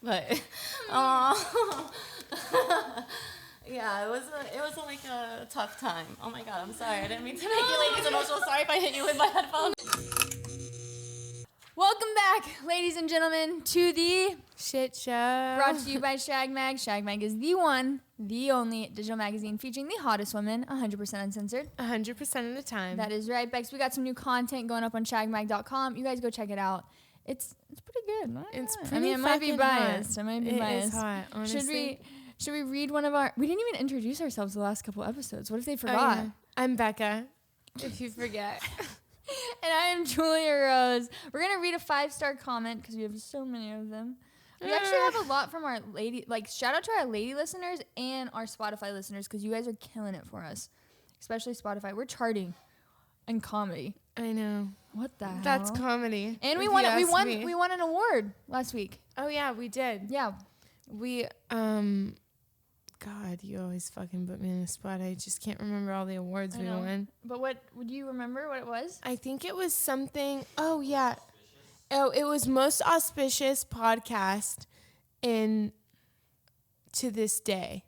But yeah, it was like a tough time. Oh my god, I'm sorry. I didn't mean to make you ladies emotional. Sorry if I hit you with my headphones. Welcome back, ladies and gentlemen, to the Shit show. brought to you by Shag Mag. Shag Mag is the one, the only digital magazine featuring the hottest women, 100% uncensored. 100% of the time. That is right, Bex. We got some new content going up on shagmag.com. You guys go check it out. It's pretty good. It's pretty. I mean, it might be fucking biased. hot. It might be It biased. is hot, honestly. Should we read one of our? We didn't even introduce ourselves the last couple episodes. What if they Oh, forgot? yeah. I'm Becca. If you forget. And I am Julia Rose. We're gonna read a 5-star comment because we have so many of them. We actually have a lot from our lady. Like, shout out to our lady listeners and our Spotify listeners because you guys are killing it for us, especially Spotify. We're charting in comedy. I know. What the hell? That's comedy. And we if won. you We ask won. me. We won an award last week. Oh yeah, we did. Yeah. We God, you always fucking put me in the spot. I just can't remember all the awards we won. But what would you remember? What it was? I think it was something. Oh yeah. Oh, it was most auspicious podcast to this day.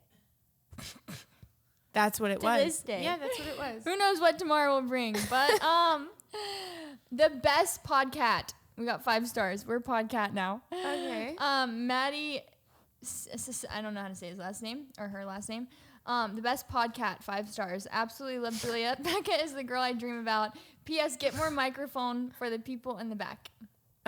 That's what it was. To this day. Yeah, that's what it was. Who knows what tomorrow will bring? But the best podcat. We got 5 stars. We're podcat now. Okay. Maddie, I don't know how to say his last name or her last name. The best podcat, 5 stars. Absolutely love Julia. Becca is the girl I dream about. P.S. Get more microphone for the people in the back.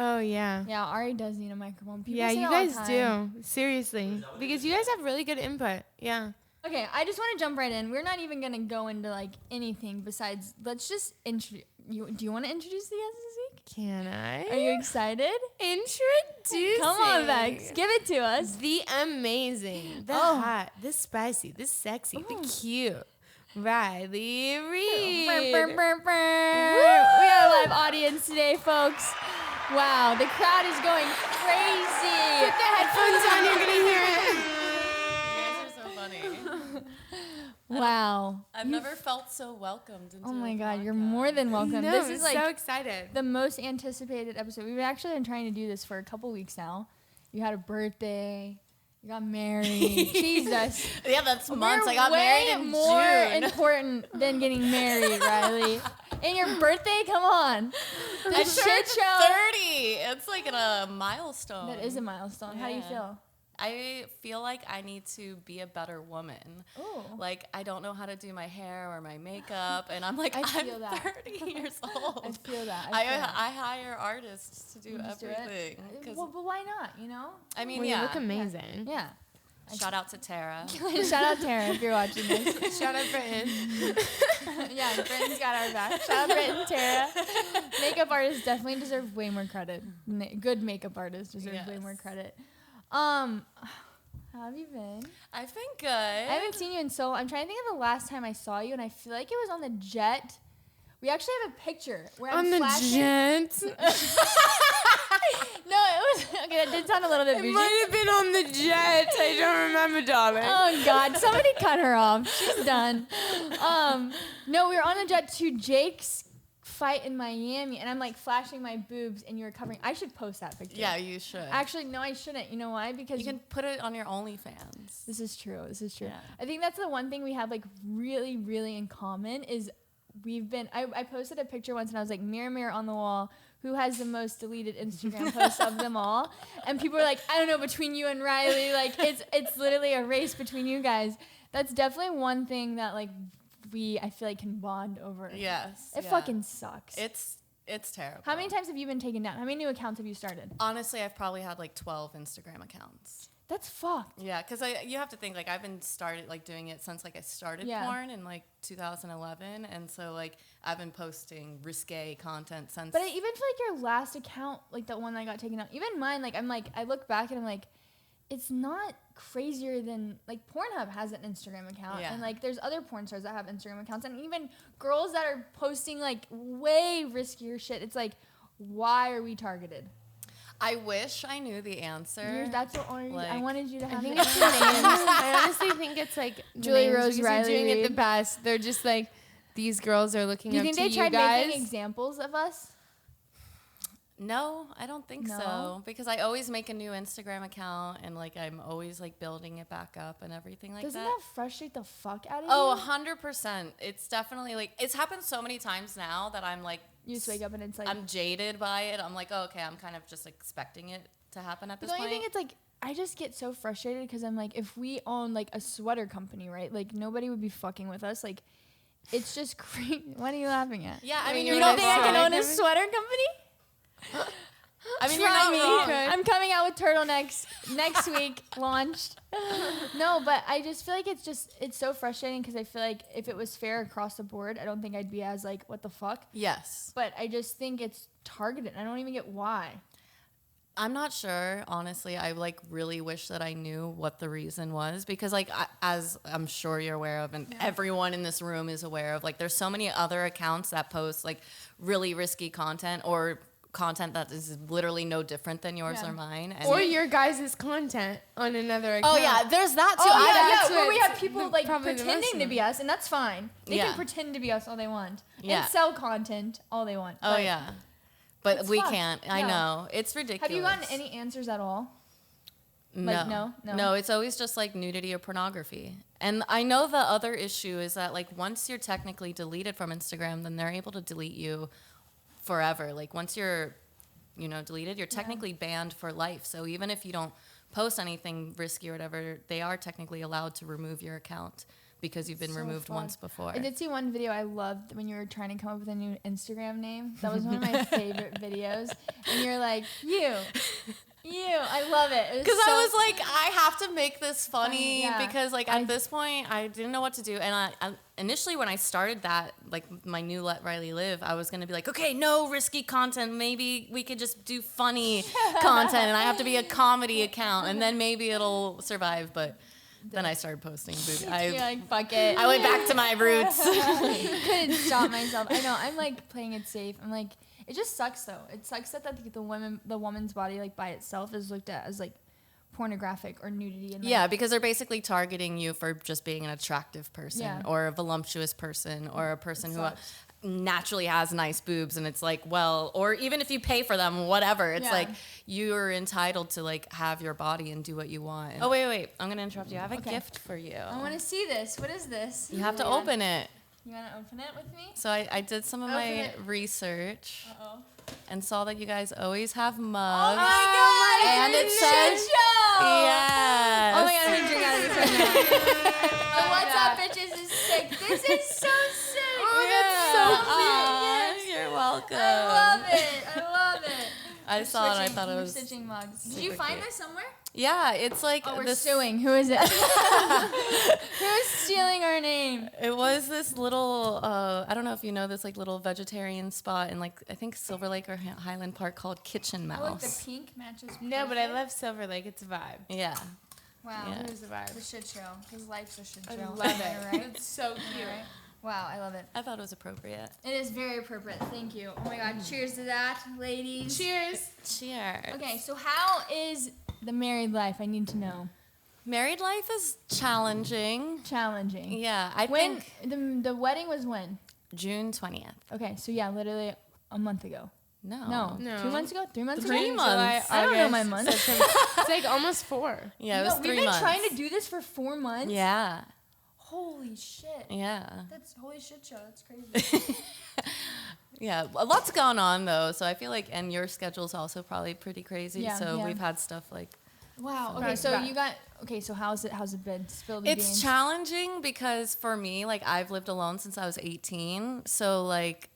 Oh yeah. Yeah, Ari does need a microphone. People Yeah, say you it all the guys time. do. Seriously. Because you guys have really good input. Yeah. Okay, I just want to jump right in. We're not even going to go into like anything besides, let's just introduce. Do you want to introduce the guests this week? Can I? Are you excited? Introducing. Come on, Bex. Give it to us. The amazing, the Oh. hot, the spicy, the sexy, Ooh. the cute, Riley Reid. Brr, brr, brr, brr. We have a live audience today, folks. Wow, the crowd is going crazy. Put the headphones on, you're going to hear it. You guys are so funny. Wow. I've never felt so welcomed into Oh my a God, you're podcast. more than welcome. No, This is like so excited. the most anticipated episode. We've actually been trying to do this for a couple weeks now. You had a birthday. You got married. Jesus. Yeah, that's months. We're I got married in more June. important than getting married, Riley. And your birthday? Come on. The I shit turned show. 30. It's like a milestone. That is a milestone. How do you Yeah. feel? I feel like I need to be a better woman. Oh. Like, I don't know how to do my hair or my makeup, and I'm like, I I'm feel that. 30 years old. I feel that. I feel that. hire artists to do You just do it? everything. 'Cause, Well, but why not, you know? I mean, Well, yeah. you look amazing. Yeah. Shout out to Tara. Shout out Tara if you're watching this. Shout out Britain. Yeah, Britton's got our back. Shout out Britton, Tara. Makeup artists definitely deserve way more credit. Good makeup artists deserve way Yes. more credit. How have you been? I've been good. I haven't seen you in so. I'm trying to think of the last time I saw you, and I feel like it was on the jet. We actually have a picture where I'm On the flashing. jet. No, it was okay. That did sound a little bit It bougie. might have been on the jet. I don't remember, darling. Oh God! Somebody cut her off. She's done. No, we were on the jet to Jake's fight in Miami, and I'm like flashing my boobs, and you're covering. I should post that picture. Yeah, you should. Actually, no, I shouldn't. You know why? Because you can put it on your OnlyFans. This is true. This is true. Yeah. I think that's the one thing we have like really, really in common is we've been. I posted a picture once, and I was like, mirror, mirror on the wall. Who has the most deleted Instagram posts of them all? And people were like, I don't know, between you and Riley, like it's literally a race between you guys. That's definitely one thing that like I feel like can bond over. Yes. It yeah. fucking sucks. It's terrible. How many times have you been taken down? How many new accounts have you started? Honestly, I've probably had like 12 Instagram accounts. That's fucked. Yeah, because you have to think like I've been started like doing it since like I started porn in like 2011, and so like I've been posting risque content since. But I even feel like your last account, like the one that got taken out, even mine, like I look back and I'm like, it's not crazier than like Pornhub has an Instagram account, and like there's other porn stars that have Instagram accounts, and even girls that are posting like way riskier shit. It's like, why are we targeted? I wish I knew the answer. That's what I wanted you to have. I think the it's the answer. names. I honestly think it's like Julie names Rose, because Riley they're doing it Reid. the best. They're just like, these girls are looking Do you up think to they you tried guys. making examples of us? No, I don't think No? so. Because I always make a new Instagram account and like I'm always like building it back up and everything like Doesn't that. that frustrate the fuck out of Oh, you? 100%. It's definitely like it's happened so many times now that I'm like You just wake up and it's like. I'm jaded by it. I'm like, oh, okay, I'm kind of just expecting it to happen at this But don't point. you think it's like, I just get so frustrated because I'm like, if we own like a sweater company, right? Like nobody would be fucking with us. Like, it's just crazy. What are you laughing at? Yeah, I mean, You you're don't not think I can wrong. own a sweater company? I mean, you're Try not me. wrong. I'm coming out with turtlenecks next week, launched. No, but I just feel like it's so frustrating because I feel like if it was fair across the board, I don't think I'd be as like, what the fuck? Yes. But I just think it's targeted. I don't even get why. I'm not sure, honestly. I like really wish that I knew what the reason was because like as I'm sure you're aware of and everyone in this room is aware of, like there's so many other accounts that post like really risky content or content that is literally no different than yours or mine. And Or your guys' content on another account. oh yeah, there's that too. Oh that's yeah, where what we have people like probably the most pretending to of be us, and that's fine. They Yeah. can pretend to be us all they want Yeah. and sell content all they want. Oh But yeah. But it's we fucked. can't. I No. know. It's ridiculous. have you gotten any answers at all? No. Like, no? No, it's always just like nudity or pornography. And I know the other issue is that like once you're technically deleted from Instagram, then they're able to delete you forever. Like once you're, deleted, you're technically banned for life. So even if you don't post anything risky or whatever, they are technically allowed to remove your account because you've been So removed once fucked. before. I did see one video I loved when you were trying to come up with a new Instagram name. That was one of my favorite videos. And you're like, you. I love it. Because I was like, I have to make this funny Yeah. because like at this point I didn't know what to do. And I initially when I started that, like my new Let Riley Live, I was going to be like, okay, no risky content. Maybe we could just do funny content and I have to be a comedy account and then maybe it'll survive. But then I started posting boobies. you're like, fuck it. I went back to my roots. couldn't stop myself. I know. I'm like playing it safe. I'm like, it just sucks though. It sucks that the woman's body like by itself is looked at as like pornographic or nudity. And like, Yeah, because they're basically targeting you for just being an attractive person or a voluptuous person or a person who sucks. naturally has nice boobs, and it's like, well, or even if you pay for them, whatever, it's like you're entitled to like have your body and do what you want. Oh wait, I'm gonna interrupt you. I have a gift for you. I want to see this. What is this? You have to open it. You want to open it with me? So I did some of my it. research Uh-oh. and saw that you guys always have Oh mugs. my god! And it it's says- shit show! Yes. Oh my god, I'm gonna drink out of this right now. The What's Up Bitches is sick. This is so sick. Aw, you're welcome. I love it. I saw it and I Switching- thought it we're was stitching mugs. Did super you find cute. this somewhere? Yeah, it's like Oh, we're this. suing. Who is it? Who's stealing our name? It was this little, I don't know if you know this like little vegetarian spot in like I think Silver Lake or Highland Park called Kitchen Oh, like the Mouse. pink matches. No, but I perfect. love Silver Lake. It's a vibe. Yeah. Wow. Yeah. It is a vibe. The shit show. Because life's a shit I show. love Am I it. Right? It's so cute. Right? Wow, I love it. I thought it was appropriate. It is very appropriate. Thank you. Oh my god. Cheers to that, ladies. Cheers. Cheers. Okay, so how is the married life? I need to know. Married life is challenging. Challenging. Yeah, I When think the wedding was when? June 20th. Okay, so yeah, literally a month ago. No. No. 2 months ago? 3 months 3 ago? months. I don't know my August, months. September. It's like almost 4. Yeah, it was No, 3 we've been months. trying to do this for 4 months. Yeah. Holy shit. Yeah. That's holy shit show. That's crazy. Yeah, a lot's gone on though, so I feel like, and your schedule's also probably pretty crazy. Yeah, so yeah. we've had stuff like. Wow. Okay, Okay, so right. you got. Okay, so how's it been? Spill the It's beans. challenging because for me, like I've lived alone since I was 18, so like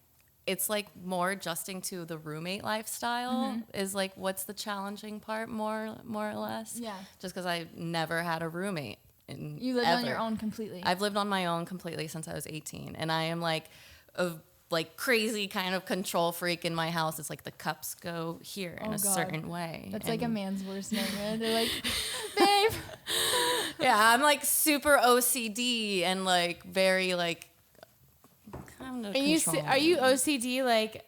it's like more adjusting to the roommate lifestyle is like what's the challenging part more or less. Yeah. Just because I never had a roommate. You lived on your own completely. I've lived on my own completely since I was 18, and I am like a like crazy kind of control freak in my house. It's like the cups go here in Oh, a God. certain way. That's like a and- man's worst nightmare. They're like, babe. Yeah, I'm like super OCD and like very like kind of Are you controlling. are you OCD like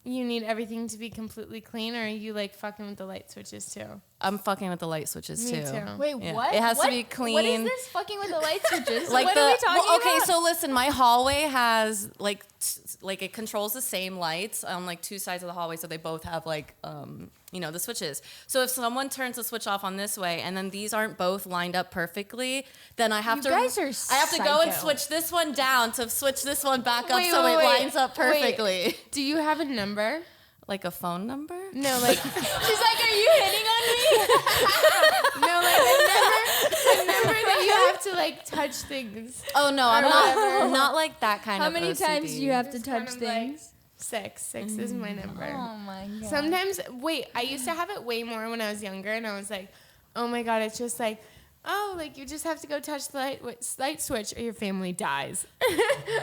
you need everything to be completely clean, or are you like fucking with the light switches too? I'm fucking with the light switches Me too. too. Wait, Yeah. what? It has What? to be clean. What is this fucking with the light switches? Like what are we talking about? Okay, so listen, my hallway has like it controls the same lights on like two sides of the hallway, so they both have like the switches. So if someone turns the switch off on this way and then these aren't both lined up perfectly, then I have You guys are I have to go and psycho. switch this one down to switch this one back up Wait, so wait, it wait. lines up perfectly. Do you have a number? Like a phone number? No, like She's like, are you hitting on me? no, like a number that you have to like touch things. Oh no, I'm not like that kind How of many OCD. times do you have to Just touch kind of, like, things? Six is my number. Oh my god. Sometimes, I used to have it way more when I was younger, and I was like, oh my god, it's just like, oh, like you just have to go touch the light switch or your family dies.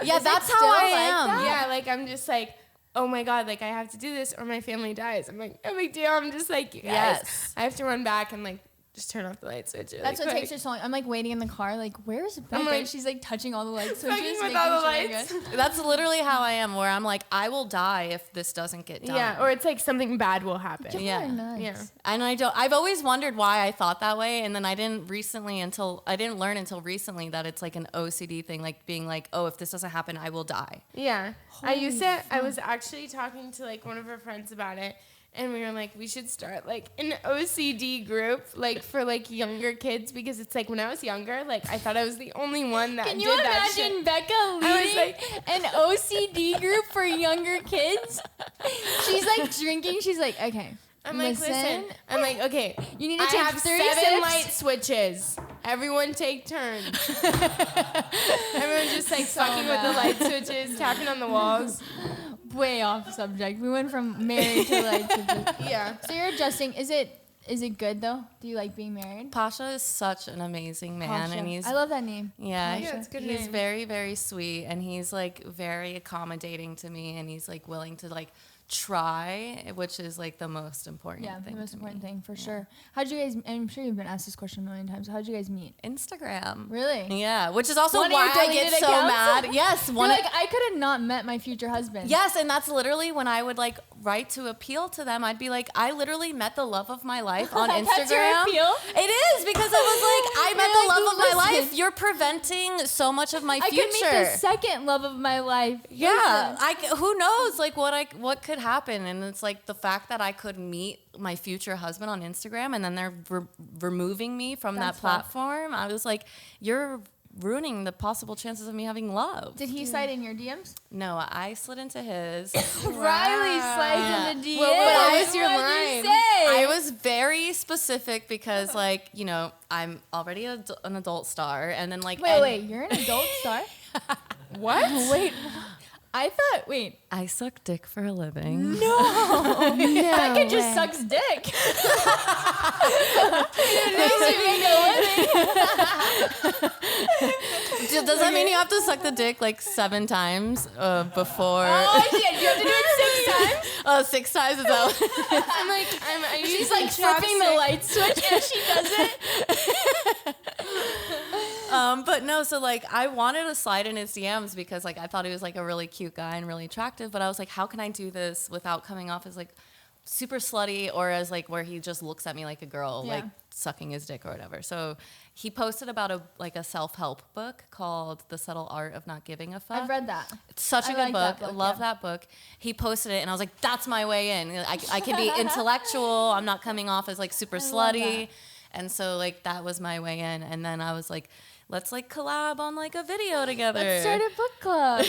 Yeah, Is that's it how still I like am. that? Yeah, like I'm just like, oh my god, like I have to do this or my family dies. I'm like, no big deal. I'm just like, you guys. Yes. I have to run back and like just turn off the light switch. Really That's what quick. takes her so long. I'm like waiting in the car, like, where's Becca? I'm like- And she's like touching all the light switches, Fucking with making all the sure they're lights. good. That's literally how I am, where I'm like, I will die if this doesn't get done. Yeah, or it's like something bad will happen. People Yeah. are nuts. Yeah. And I've always wondered why I thought that way, and then I didn't learn until recently that it's like an OCD thing, like being like, oh, if this doesn't happen, I will die. Yeah. I was actually talking to like one of her friends about it, and we were like, we should start like an OCD group, like for like younger kids, because it's like when I was younger, like I thought I was the only one that Can did you that shit. imagine Becca I was leading an OCD group for younger kids? She's like drinking. She's like, okay, I'm like, listen. I'm like, okay. You need to I take have 3 7 sips. light switches. Everyone take turns. Everyone's just like fucking with the light switches, tapping on the walls. Way off subject. We went from married to light switches. Yeah. So you're adjusting. Is it good though? Do you like being married? Pasha is such an amazing man, Pasha. and he's I love that name. yeah, Yeah, it's a good he's name. very, very sweet, and he's like very accommodating to me, and he's like willing to like try, which is like the most important Yeah, thing. the most to important me. thing for sure. How'd you guys? I'm sure you've been asked this question a million times. How'd you guys meet? Instagram. Really? Yeah, which is also One of your why I get deleted so accounts? mad. Yes, You're one. like, I could have not met my future husband. Yes, and that's literally when I would like write to appeal to them. I'd be like, I literally met the love of my life on Instagram. That's your appeal? It is, because it was like, I met You're the like, love of my listen. life. You're preventing so much of my I future. could meet the second love of my life. Yeah, Listen. who knows like what could happen, and it's like the fact that I could meet my future husband on Instagram and then they're removing me from That's that tough. platform. I was like, you're ruining the possible chances of me having love. Did he slide in your DMs? No, I slid into his. Riley slides in the DMs. what was your What'd line? you say? I was very specific because, like, you know, I'm already an adult star, and then like, Wait, you're an adult star? What? Wait, I thought, wait. I suck dick for a living. No. Becca just sucks dick. Does that mean you have to suck the dick like 7 times before? Oh shit, you have to do it 6 times? Oh, 6 times is that? I'm like, She's like flipping the light switch and she does it. But no, so like I wanted to slide in his DMs because like I thought he was like a really cute guy and really attractive, but I was like, how can I do this without coming off as like super slutty or as like where he just looks at me like a girl, Yeah. like sucking his dick or whatever. So he posted about a self-help book called The Subtle Art of Not Giving a Fuck. I've read that. It's such a I good like that book. I book, love yeah. that book. He posted it, and I was like, that's my way in. I can be intellectual. I'm not coming off as like super I love slutty. that. And so like that was my way in. And then I was like, let's like collab on like a video together. Let's start a book club.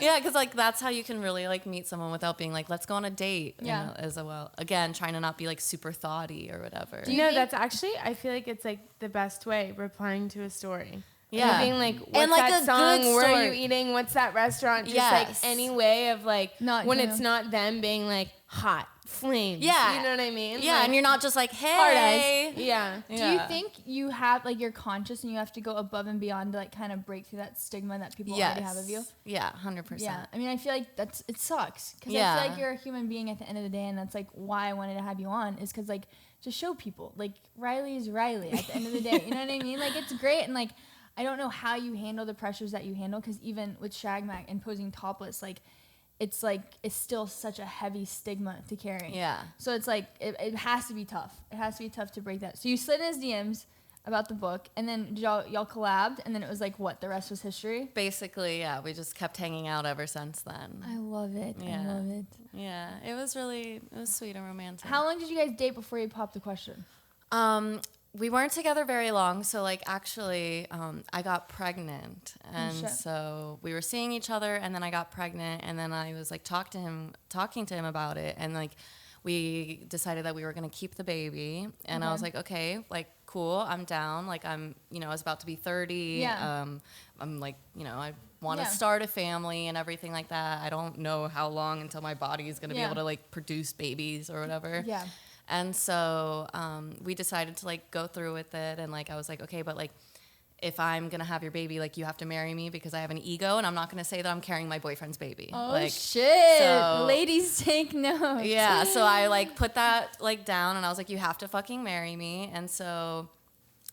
Yeah, because like that's how you can really like meet someone without being like, let's go on a date. Yeah. You know, as well. Again, trying to not be like super thoughty or whatever. Do you No, think- that's actually, I feel like it's like the best way, replying to a story. Yeah. Or being like, what's And, like, that a song? good Where are story. you eating? What's that restaurant? Just Yes. like any way of like, Not when you. it's not them being like hot, flames. Yeah. You know what I mean? Yeah, Like, and you're not just like, Hard hey. Yeah. Do you think you have, like, you're conscious and you have to go above and beyond to, like, kind of break through that stigma that people already have of you? Yeah, 100%. Yeah. I mean, I feel like it sucks. Because I Yeah. feel like you're a human being at the end of the day, and that's, like, why I wanted to have you on, is because, like, to show people, like, Riley is Riley at the end of the day. You know what I mean? Like, it's great, and, like, I don't know how you handle the pressures that you handle, because even with Shag Mac and posing topless, like, it's like it's still such a heavy stigma to carry. Yeah. So it's like it has to be tough. It has to be tough to break that. So you slid in his DMs about the book, and then y'all collabed, and then it was like what? The rest was history. Basically, yeah. We just kept hanging out ever since then. I love it. Yeah. I love it. Yeah, it was sweet and romantic. How long did you guys date before you popped the question? We weren't together very long, so like actually, I got pregnant, and so we were seeing each other, and then I got pregnant, and then I was like talking to him about it, and like we decided that we were gonna keep the baby, and I was like, okay, like cool, I'm down. Like I was about to be 30. Yeah. I'm like, I want to start a family and everything like that. I don't know how long until my body is gonna be able to like produce babies or whatever. Yeah. And so we decided to like go through with it, and like I was like, okay, but like if I'm gonna have your baby, like you have to marry me because I have an ego, and I'm not gonna say that I'm carrying my boyfriend's baby. Oh like, shit! so, Ladies, take notes. Yeah, so I like put that like down, and I was like, you have to fucking marry me. And so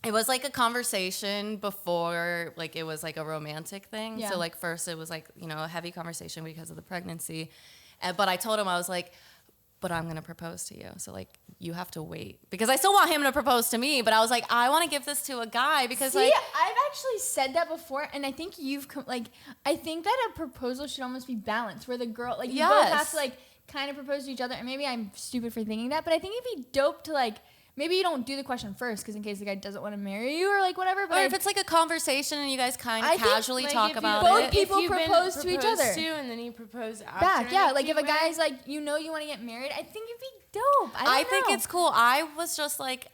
it was like a conversation before like it was like a romantic thing. Yeah. So like first it was like a heavy conversation because of the pregnancy, but I told him, I was like, but I'm going to propose to you. So, like, you have to wait. Because I still want him to propose to me, but I was like, I want to give this to a guy because, like... I've actually said that before, and I think I think that a proposal should almost be balanced, where the girl, like, you both have to, like, kind of propose to each other, and maybe I'm stupid for thinking that, but I think it'd be dope to, like... Maybe you don't do the question first, because in case the guy doesn't want to marry you or like whatever. But or if it's like a conversation and you guys kind of casually talk about both it. people propose to each other. And then you propose after. Back, yeah. Like if a guy's like, you want to get married, I think it'd be dope. I think it's cool. I was just like,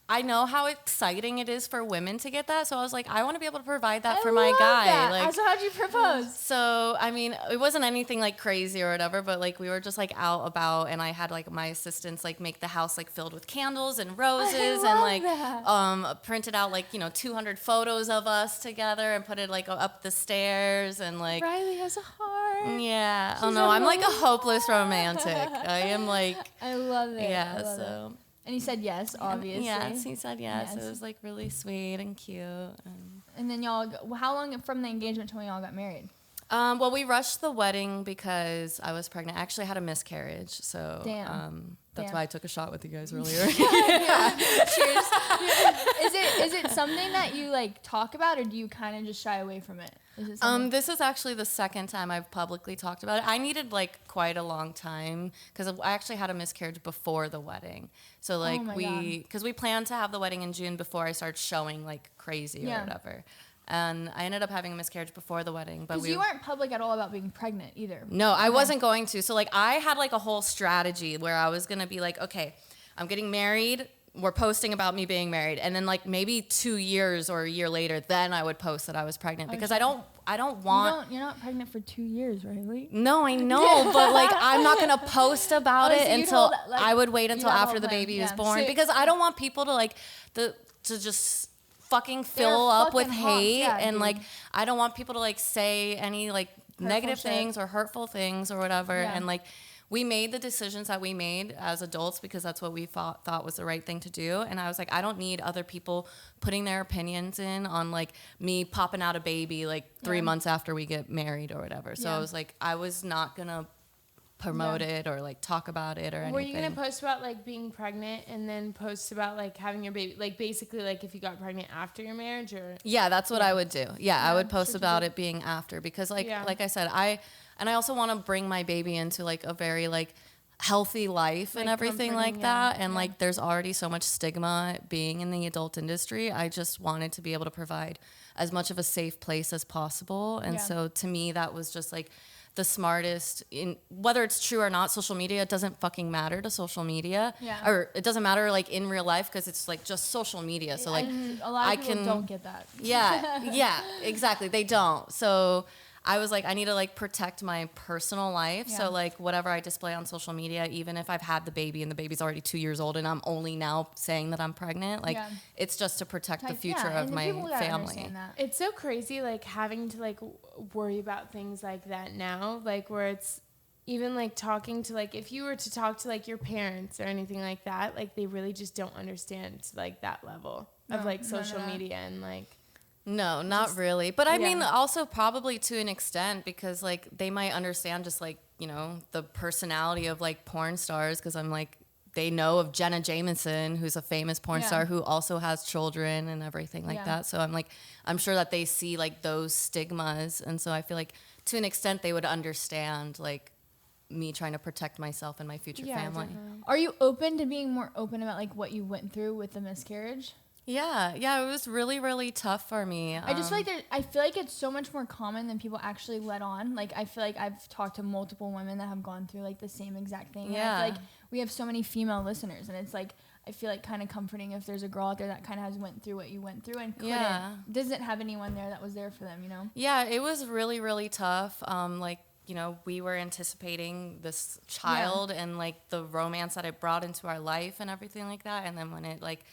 I know how exciting it is for women to get that, so I was like, I want to be able to provide that for my guy. That. Like, so how'd you propose? So I mean, it wasn't anything like crazy or whatever, but like we were just like out about, and I had like my assistants like make the house like filled with candles and roses, and like printed out like 200 photos of us together and put it like up the stairs, and like Riley has a heart. Yeah. Oh no, I'm like a hopeless romantic. I am like. I love it. Yeah. So. And he said yes, obviously. Yes, he said yes. It was like really sweet and cute. And then y'all, how long from the engagement till y'all got married? Well, we rushed the wedding because I was pregnant. I actually had a miscarriage, so that's why I took a shot with you guys earlier. Cheers. Is it something that you like talk about, or do you kind of just shy away from it? This is actually the second time I've publicly talked about it. I needed like quite a long time because I actually had a miscarriage before the wedding. So like because we planned to have the wedding in June before I started showing like crazy or whatever. And I ended up having a miscarriage before the wedding. But you weren't public at all about being pregnant either. No, I wasn't going to. So like I had like a whole strategy where I was going to be like, okay, I'm getting married. We're posting about me being married, and then like maybe 2 years or a year later, then I would post that I was pregnant because I don't want. You're not pregnant for 2 years, Riley. No, I know, but like I'm not gonna post about it until I would wait until after the baby was born because I don't want people to like to just fucking fill up with hate and like I don't want people to like say any like negative things or hurtful things or whatever and like. We made the decisions that we made as adults because that's what we thought was the right thing to do. And I was like, I don't need other people putting their opinions in on like me popping out a baby like 3 months after we get married or whatever. So I was like, I was not going to promote it or like talk about it or anything. Were you going to post about like being pregnant and then post about like having your baby, like basically like if you got pregnant after your marriage or? Yeah, that's what I would do. Yeah, I would post about it being after because like I said, I also want to bring my baby into like a very like healthy life like and everything like that. And like there's already so much stigma being in the adult industry. I just wanted to be able to provide as much of a safe place as possible. And so to me, that was just like the smartest in whether it's true or not. Social media, it doesn't fucking matter to social media or it doesn't matter like in real life because it's like just social media. So like a lot of people don't get that. Yeah, exactly. They don't. So I was like, I need to like protect my personal life. So like whatever I display on social media, even if I've had the baby and the baby's already 2 years old and I'm only now saying that I'm pregnant, like it's just to protect the future of my family. It's so crazy like having to like worry about things like that now, like where it's even like talking to like if you were to talk to like your parents or anything like that, like they really just don't understand like that level of like social media and like No, not really. But I mean, Yeah. also probably to an extent because like they might understand just like, you know, the personality of like porn stars because I'm like, they know of Jenna Jameson, who's a famous porn Yeah. star who also has children and everything like Yeah. that. So I'm like, I'm sure that they see like those stigmas. And so I feel like to an extent they would understand like me trying to protect myself and my future family. Definitely. Are you open to being more open about like what you went through with the miscarriage? Yeah, it was really, really tough for me. I just feel like I feel like it's so much more common than people actually let on. Like I feel like I've talked to multiple women that have gone through like the same exact thing. And I Yeah. feel like we have so many female listeners, and it's like I feel like kind of comforting if there's a girl out there that kind of has went through what you went through and doesn't have anyone there that was there for them. You know? Yeah, it was really, really tough. Like, you know, we were anticipating this child and like the romance that it brought into our life and everything like that. And then when it like,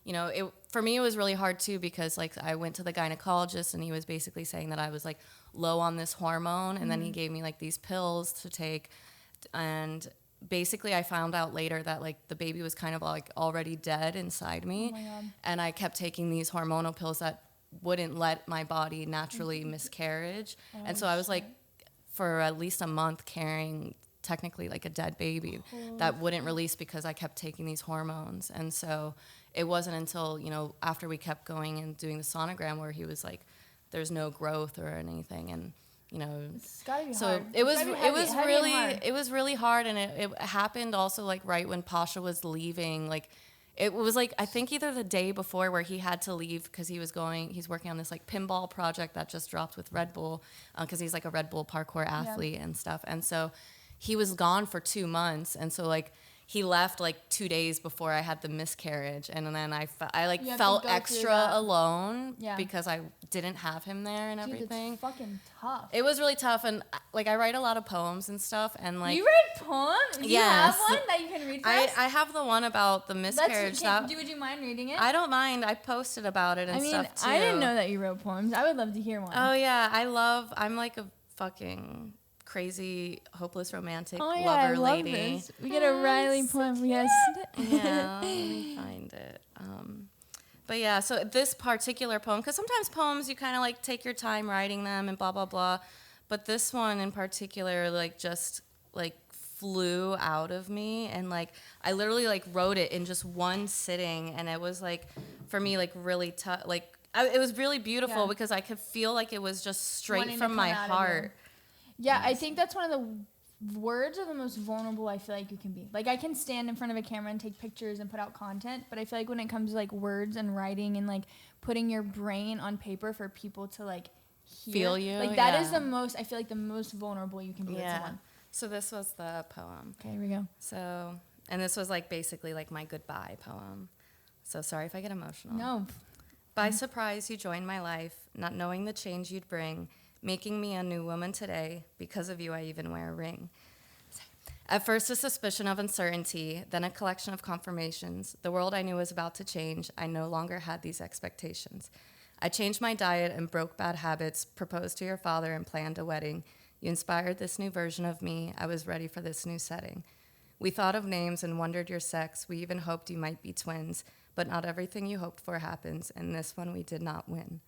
you know, for me, it was really hard too because like I went to the gynecologist and he was basically saying that I was like low on this hormone. And then he gave me like these pills to take. And basically I found out later that like the baby was kind of like already dead inside me. Oh my God. And I kept taking these hormonal pills that wouldn't let my body naturally miscarriage. And so I was like, for at least a month carrying technically like a dead baby that wouldn't release because I kept taking these hormones. And so it wasn't until, you know, after we kept going and doing the sonogram where he was like, there's no growth or anything. And, you know, It's gotta be so hard. it was, It's gotta be it was heavy and really, hard. it was really hard. And it happened also like right when Pasha was leaving, like, it was like, I think either the day before where he had to leave because he's working on this like pinball project that just dropped with Red Bull because he's like a Red Bull parkour athlete and stuff. And so he was gone for 2 months. And so like he left like 2 days before I had the miscarriage. And then I like You have to felt go through extra that. alone Yeah. because I didn't have him there and Dude, everything. it's fucking tough. It was really tough. And like I write a lot of poems and stuff. And like, You write poems? Do you have Yes. one that you can read for I us? have the one about the miscarriage. Would you mind reading it? I don't mind. I posted about it and I mean, stuff too. I didn't know that you wrote poems. I would love to hear one. Oh yeah, I'm like a fucking crazy hopeless romantic Oh, yeah, lover I love lady. this. We get a Riley poem. Yes. Yeah, let me find it. But yeah, so this particular poem, because sometimes poems you kind of like take your time writing them and blah blah blah, but this one in particular like just like flew out of me and like I literally like wrote it in just one sitting and it was like for me like really tough like it was really beautiful Yeah. because I could feel like it was just straight Wanting to from come my out of you. heart. Yeah, I think that's one of the words are the most vulnerable I feel like you can be. Like I can stand in front of a camera and take pictures and put out content, but I feel like when it comes to like words and writing and like putting your brain on paper for people to like hear, Feel you, like that is yeah. the most I feel like the most vulnerable you can be with Yeah. someone. So this was the poem. Okay, here we go. So, and this was like basically like my goodbye poem. So sorry if I get emotional. No. By surprise, you joined my life, not knowing the change you'd bring, making me a new woman today. Because of you, I even wear a ring. At first, a suspicion of uncertainty, then a collection of confirmations. The world I knew was about to change. I no longer had these expectations. I changed my diet and broke bad habits, proposed to your father and planned a wedding. You inspired this new version of me. I was ready for this new setting. We thought of names and wondered your sex. We even hoped you might be twins, but not everything you hoped for happens, and this one we did not win.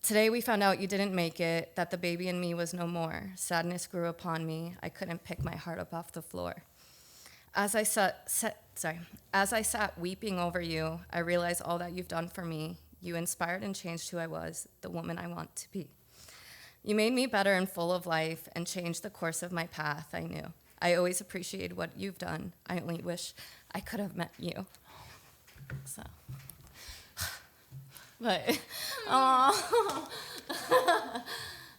Today we found out you didn't make it, that the baby in me was no more. Sadness grew upon me. I couldn't pick my heart up off the floor. As I sat weeping over you, I realized all that you've done for me. You inspired and changed who I was, the woman I want to be. You made me better and full of life and changed the course of my path, I knew. I always appreciated what you've done. I only wish I could have met you. So, but, oh,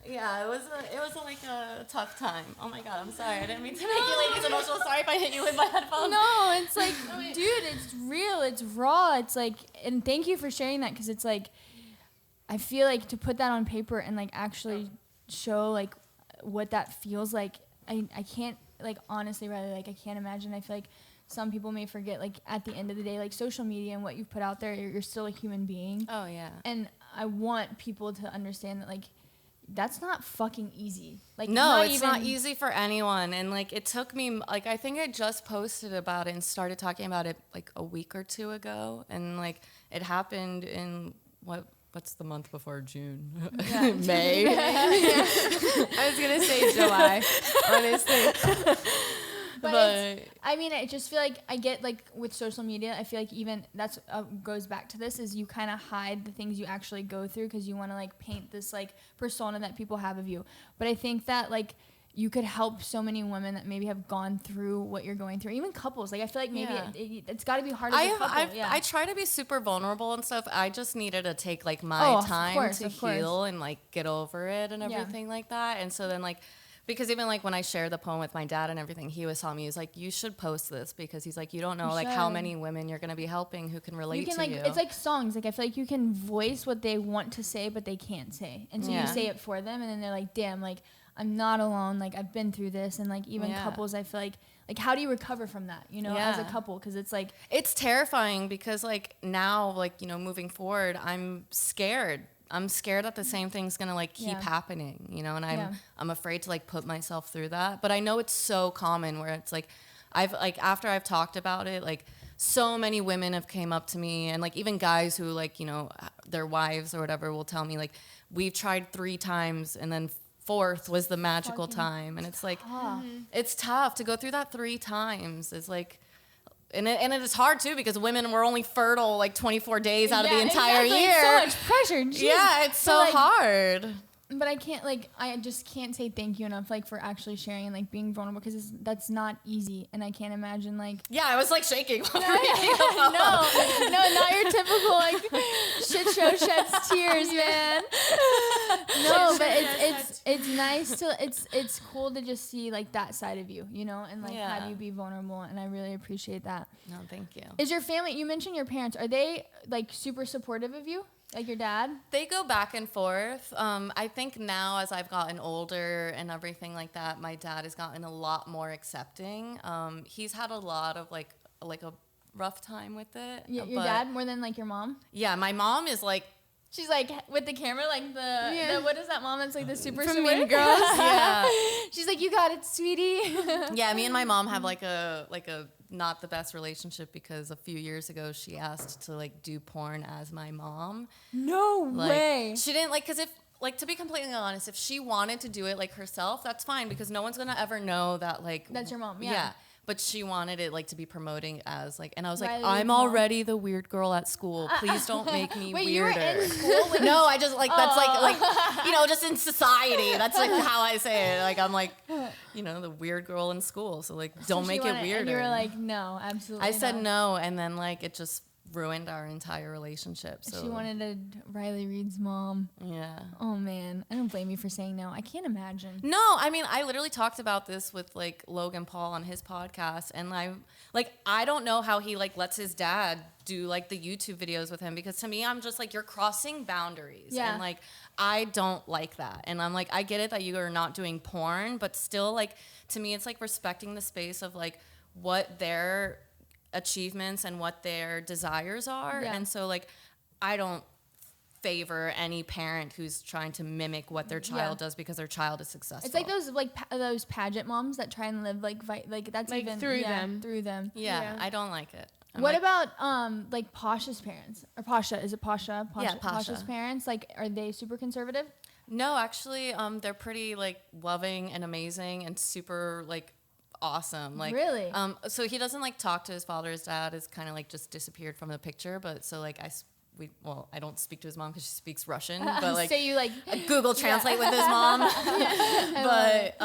yeah, it was like a tough time. Oh my God, I'm sorry. I didn't mean to make you ladies emotional. Sorry if I hit you with my headphones. No, it's like, dude, it's real, it's raw, it's like, and thank you for sharing that because it's like, I feel like to put that on paper and like actually show like what that feels like, I can't, like honestly, Riley, like I can't imagine. I feel like some people may forget, like at the end of the day, like social media and what you've put out there, you're still a human being. Oh yeah. And I want people to understand that like that's not fucking easy. Like no, it's not easy for anyone. And like it took me like I think I just posted about it and started talking about it like a week or two ago. And like it happened in what's the month before June? Yeah. May. I was gonna say July, honestly. But I mean, I just feel like I get like with social media, I feel like even that's goes back to this is you kind of hide the things you actually go through because you want to like paint this like persona that people have of you. But I think that like you could help so many women that maybe have gone through what you're going through, even couples. Like I feel like maybe it's got to be hard as a couple. I try to be super vulnerable and stuff. I just needed to take like my time to heal and like get over it and everything like that. And so then like, because even like when I shared the poem with my dad and everything, he was telling me, he's like, you should post this because he's like, you don't know like how many women you're going to be helping who can relate to you. It's like songs. Like I feel like you can voice what they want to say, but they can't say. And so you say it for them and then they're like, damn, like I'm not alone. Like I've been through this. And like even couples, I feel like how do you recover from that, you know, as a couple? Because it's like. It's terrifying because like now, like, you know, moving forward, I'm scared that the same thing's gonna like keep happening, you know, and I'm afraid to like put myself through that. But I know it's so common where it's like after I've talked about it, like so many women have came up to me and like even guys who like, you know, their wives or whatever will tell me like we've tried 3 times and then 4th was the magical time. And it's like it's tough to go through that 3 times. It's like And it is hard too because women were only fertile like 24 days out of the entire year. It's so much pressure. Jeez. Yeah, it's so hard. But I can't I just can't say thank you enough like for actually sharing and like being vulnerable because that's not easy and I can't imagine like. Yeah, I was like shaking. No, not your typical like shit show sheds tears, man. No, but it's nice to it's cool to just see like that side of you, you know, and like have you be vulnerable, and I really appreciate that. No, thank you. Is your family? You mentioned your parents. Are they like super supportive of you? Like your dad? They go back and forth. I think now as I've gotten older and everything like that, my dad has gotten a lot more accepting. He's had a lot of like a rough time with it. Your dad more than like your mom? Yeah, my mom is like. She's like with the camera, like the what is that mom that's like the super from sweet Mean Girls? Yeah. She's like, you got it, sweetie. Yeah, me and my mom have like a not the best relationship because a few years ago she asked to like do porn as my mom. No way. She didn't like, because if like, to be completely honest, if she wanted to do it like herself, that's fine because no one's gonna ever know that like that's your mom. Yeah. But she wanted it like to be promoting as like, and I was like, Riley I'm Reid's already the weird girl at school. Please don't make me Wait, weirder. you were in school? No, I just like that's like you know, just in society. That's like how I say it. Like I'm like, you know, the weird girl in school. So like, don't make it weirder. And you were like, no, absolutely. I said no, and then like it just ruined our entire relationship. So she wanted a Riley Reid's mom. Yeah. Oh man, I don't blame you for saying no. I can't imagine. No, I mean, I literally talked about this with like Logan Paul on his podcast, and I don't know how he like lets his dad do like the YouTube videos with him, because to me I'm just like, you're crossing boundaries. Yeah. And like I don't like that. And I'm like, I get it that you are not doing porn, but still like to me it's like respecting the space of like what their achievements and what their desires are. Yeah. And so like I don't favor any parent who's trying to mimic what their child does because their child is successful. It's like those those pageant moms that try and live like that's like even through them. Yeah, I don't like it. What about like Pasha's parents or Pasha? Is it Pasha? Yeah, Pasha. Pasha's parents, like, are they super conservative? No, actually, they're pretty like loving and amazing and super like awesome. Like really? So he doesn't like talk to his father. His dad is kind of like just disappeared from the picture. But so like I don't speak to his mom because she speaks Russian, but like, so you like Google Translate with his mom. But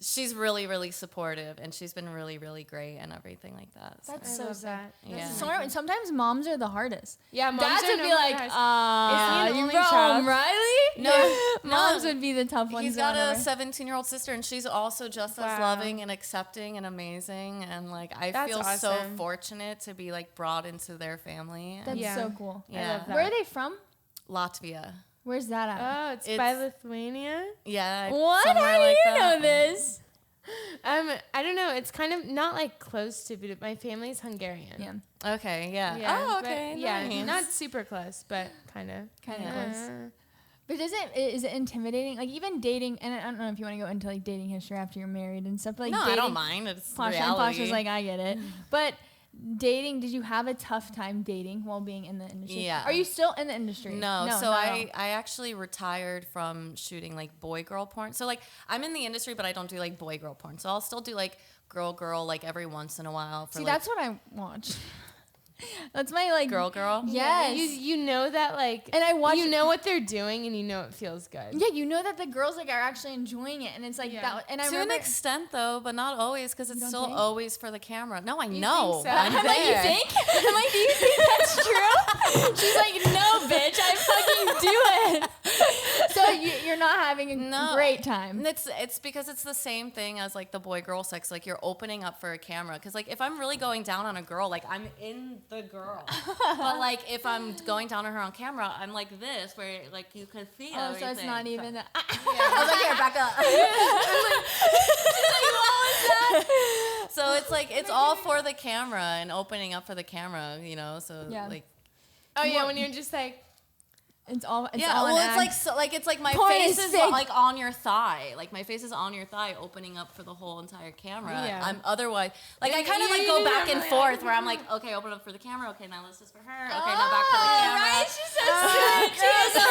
she's really, really supportive, and she's been really, really great and everything like that. So. That's so sad. Yeah. Sometimes moms are the hardest. Yeah, moms dads would be like, you you brought home Riley? No, moms would be the tough ones. He's got a 17-year-old sister, and she's also just as loving and accepting and amazing. And like, I feel so fortunate to be like brought into their family. That's so cool. Yeah. I love that. Where are they from? Latvia. Where's that at? Oh, it's by Lithuania. Yeah. What? How do you know this? I don't know. It's kind of not like close to, but my family's Hungarian. Yeah. Okay. Yeah. Oh, okay. Yeah. Not super close, but kind of close. But is it intimidating? Like even dating, and I don't know if you want to go into like dating history after you're married and stuff. But, like no, dating, I don't mind. It's Pasha reality. and Pasha's like, I get it. But dating, did you have a tough time dating while being in the industry? Yeah. Are you still in the industry? No, so not at all. I actually retired from shooting like boy girl porn. So like I'm in the industry, but I don't do like boy girl porn. So I'll still do like girl like every once in a while. For, See, like, that's what I watch. That's my like girl. Yes. You know that like, and I watch. you know what they're doing, and you know it feels good. Yeah, you know that the girls like are actually enjoying it, and it's like that. And I To remember an extent, though, but not always, because it's don't still think? always for the camera. No, I You know. think so? I'm I'm like, you there. think? I'm like, do you think that's true? She's like, no, bitch, I fucking do it. So you're not having a No. great time. It's because it's the same thing as like the boy girl sex. Like you're opening up for a camera. Because like if I'm really going down on a girl, like I'm in the girl. But like if I'm going down on her on camera, I'm like this, where like you can see Oh, everything. so it's not even. I was like, here, back up. So it's like it's all for the camera and opening up for the camera, you know. So Yeah. like Oh yeah, when you're just like, It's all. It's yeah, all well, an it's act. like so, like it's like my Porn face is is fake. like on your thigh, like my face is on your thigh, opening up for the whole entire camera. Yeah. I'm otherwise like I kind of Yeah, like you go do back that and really forth where I'm like, okay, open up for the camera. Okay, now this is for her. Okay, now back to the camera. Right? She's so sweet. She's so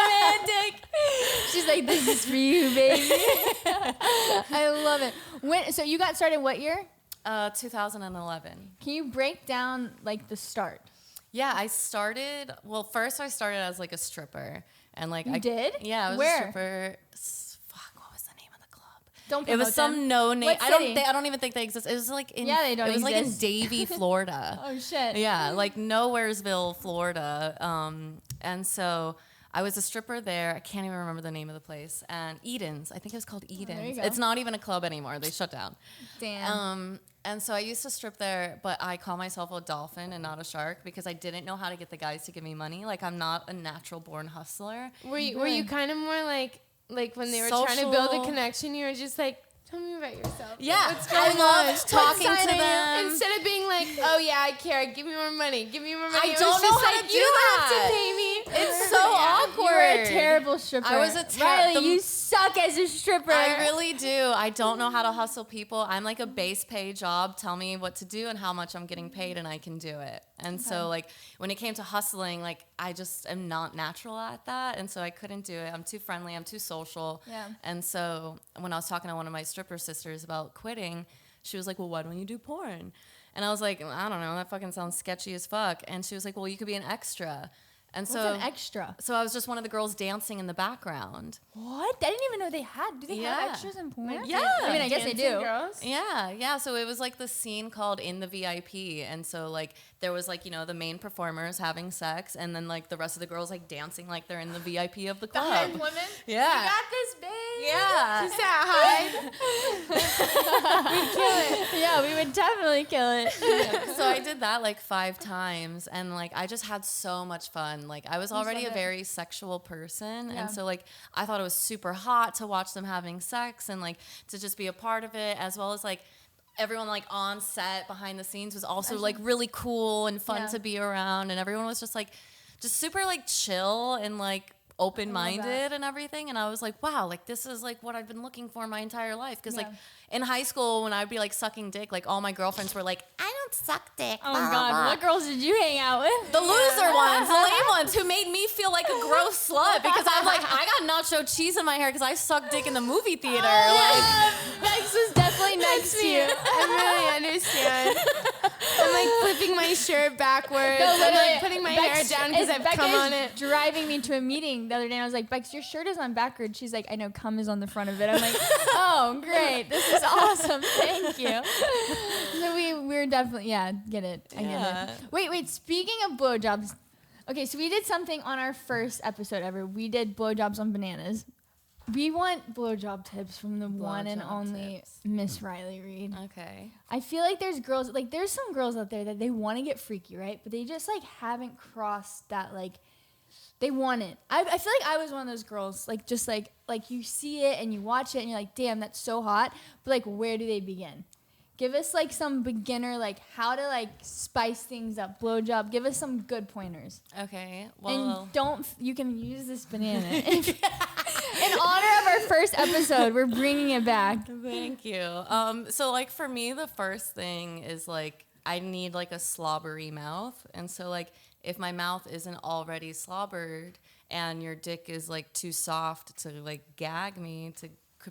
romantic. She's like, this is for you, baby. I love it. So you got started what year? 2011. Can you break down like the start? Yeah, I started. Well, first I started as like a stripper, and like You I did? Yeah, I was Where? a stripper. Fuck, what was the name of the club? Don't It was promote some them. no name. What city? I don't even think they exist. It was like in. Yeah, they don't It was like in exist. Davie, Florida. Oh shit. Yeah, like Nowheresville, Florida. And so I was a stripper there. I can't even remember the name of the place. And Eden's. I think it was called there you Eden's. go. It's not even a club anymore. They shut down. Damn. And so I used to strip there, but I call myself a dolphin and not a shark because I didn't know how to get the guys to give me money. Like I'm not a natural born hustler. were you kind of more like when they were trying to build Social. a connection, you were just like, tell me about yourself. Yeah, What's I going on? loved talking What to side are you? them. Instead of being like, oh yeah, I care, give me more money, give me more money. I it don't was know just how like, to do you don't that. have to pay me. It's so awkward. You were a terrible stripper. I was a Riley, you suck as a stripper. I really do. I don't know how to hustle people. I'm like a base pay job. Tell me what to do and how much I'm getting paid, and I can do it. And so, like, when it came to hustling, like, I just am not natural at that. And so I couldn't do it. I'm too friendly. I'm too social. Yeah. And so when I was talking to one of my stripper sisters about quitting, she was like, well, why don't you do porn? And I was like, I don't know. That fucking sounds sketchy as fuck. And she was like, well, you could be an extra. And What's so an extra? So I was just one of the girls dancing in the background. What? I didn't even know they had. Do they have Yeah. extras in porn? Yeah. I mean, I guess they Dancing do. Girls. Yeah. So it was like the scene called In the VIP. And so like there was like, you know, the main performers having sex and then like the rest of the girls like dancing like they're in the VIP of the club. Women. Yeah. You got this, babe. Yeah. Just that high. Yeah, we would definitely kill it. So I did that like 5 times and like I just had so much fun. Like I was already a it. very sexual person Yeah. and so like I thought it was super hot to watch them having sex and like to just be a part of it, as well as like everyone like on set behind the scenes was also like really cool and fun Yeah. to be around, and everyone was just super like chill and like open-minded and everything. And I was like, wow, like this is like what I've been looking for my entire life. Because like in high school when I'd be like sucking dick, like all my girlfriends were like, I don't suck dick. Oh blah, my blah, god, blah. what girls did you hang out with? The loser ones, the lame ones who made me feel like a gross slut because I'm like, I got nacho cheese in my hair because I sucked dick in the movie theater. Like, Bex was definitely next to you. I really understand. I'm like flipping my shirt backwards. No, I'm literally, like putting my hair down because I've Becca come is on it. driving me to a meeting the other day, and I was like, Bex, your shirt is on backwards. She's like, I know, cum is on the front of it. I'm like, oh, great. This is awesome. Thank you. So we're definitely, get it. I get it. Wait. Speaking of blowjobs, okay, so we did something on our first episode ever. We did blowjobs on bananas. We want blowjob tips from the one and Blowjob only tips. Miss Riley Reid. okay. I feel like there's some girls out there that they want to get freaky, right? But they just like haven't crossed that, like, they want it. I feel like I was one of those girls, like just like you see it and you watch it and you're like, damn, that's so hot. But like, where do they begin? Give us like some beginner, like how to like spice things up, blowjob. Give us some good pointers. Okay. Well, And you can use this banana. In honor of our first episode, we're bringing it back. thank you. So like for me, the first thing is like I need like a slobbery mouth. And so like if my mouth isn't already slobbered and your dick is like too soft to like gag me to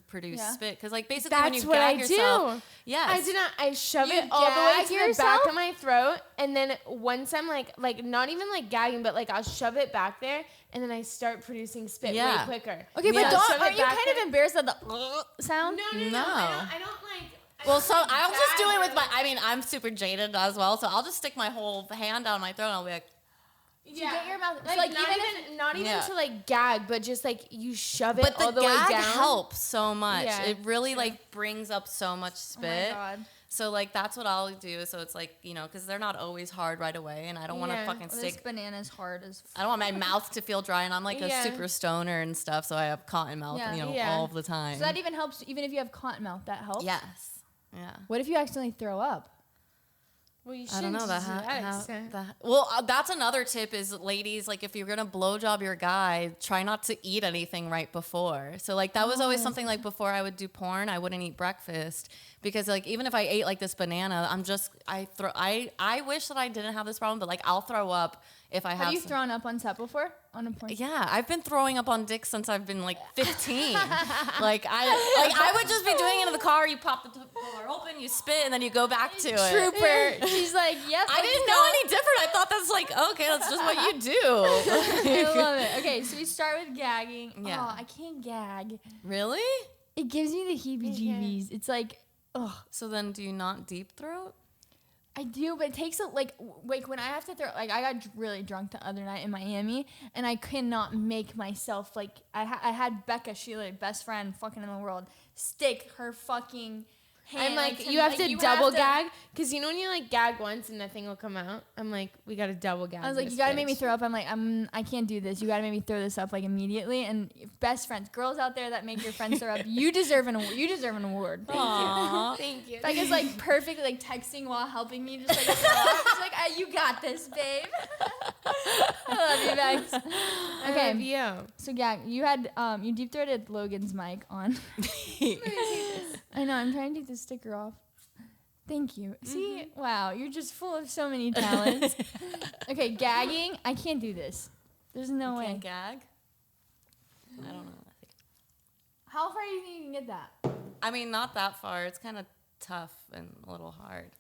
produce spit, because like basically when you That's what gag I yourself, do. yes, I do not. I shove You it all the way gag to yourself? the back of my throat, and then once I'm like not even like gagging, but like I'll shove it back there, and then I start producing spit way quicker. Okay, but Yeah. don't, aren't you kind of embarrassed at the sound? No. No. I don't like. Well, so I'll just do it with my. I mean, I'm super jaded as well, so I'll just stick my whole hand down my throat and I'll be like, Get your mouth like not even to like gag, but just like you shove it but all the the way gag down. helps so much. Yeah, It really like brings up so much spit. Oh my God. So like that's what I'll do. So it's like, you know, because they're not always hard right away, and I don't want to fucking Well, this stick. banana's hard as I don't want my mouth to feel dry, and I'm like a Yeah. super stoner and stuff, so I have cotton mouth, all the time. So that even helps, even if you have cotton mouth, that helps? Yes. Yeah. What if you accidentally throw up? Well, you I don't know that. Well, that's another tip is, ladies, like if you're gonna blowjob your guy, try not to eat anything right before. So like that was always something, like before I would do porn, I wouldn't eat breakfast because like even if I ate like this banana, I wish that I didn't have this problem, but like I'll throw up if I have. Have you thrown up on set before? On a porn? Yeah, I've been throwing up on dick since I've been like 15. I would just be doing it in the car. You pop the door open, you spit, and then you go back to it. Trooper. She's like, yep. I didn't know any different. I thought that's like, okay, that's just what you do. I love it. Okay, so we start with gagging. Yeah. Oh, I can't gag. Really? It gives me the heebie-jeebies. It's like, ugh. So then do you not deep throat? I do, but it takes like when I have to throw, like I got really drunk the other night in Miami, and I cannot make myself, like I had Becca, Sheila, best friend fucking in the world, stick her fucking hand. I'm like, to, you have like, to double gag, because you know when you like gag once and nothing will come out. I'm like, we gotta double gag. I was like, this you gotta make me bitch. throw up. I'm like, I can't do this. You gotta make me throw this up like immediately. And best friends, girls out there that make your friends throw up, you deserve an award. You deserve an award. Aww. Thank you. Becca's like perfectly like texting while helping me, just like throw up. She's like, you got this, babe. I love you, Bex. Okay, I love you. so Gag, you had you deep throated Logan's mic on. I know. I'm trying to take the sticker off. Thank you. See, wow, you're just full of so many talents. Okay, gagging. I can't do this. There's no way. Can't gag? I don't know. How far do you think you can get that? I mean, not that far. It's kind of tough and a little hard.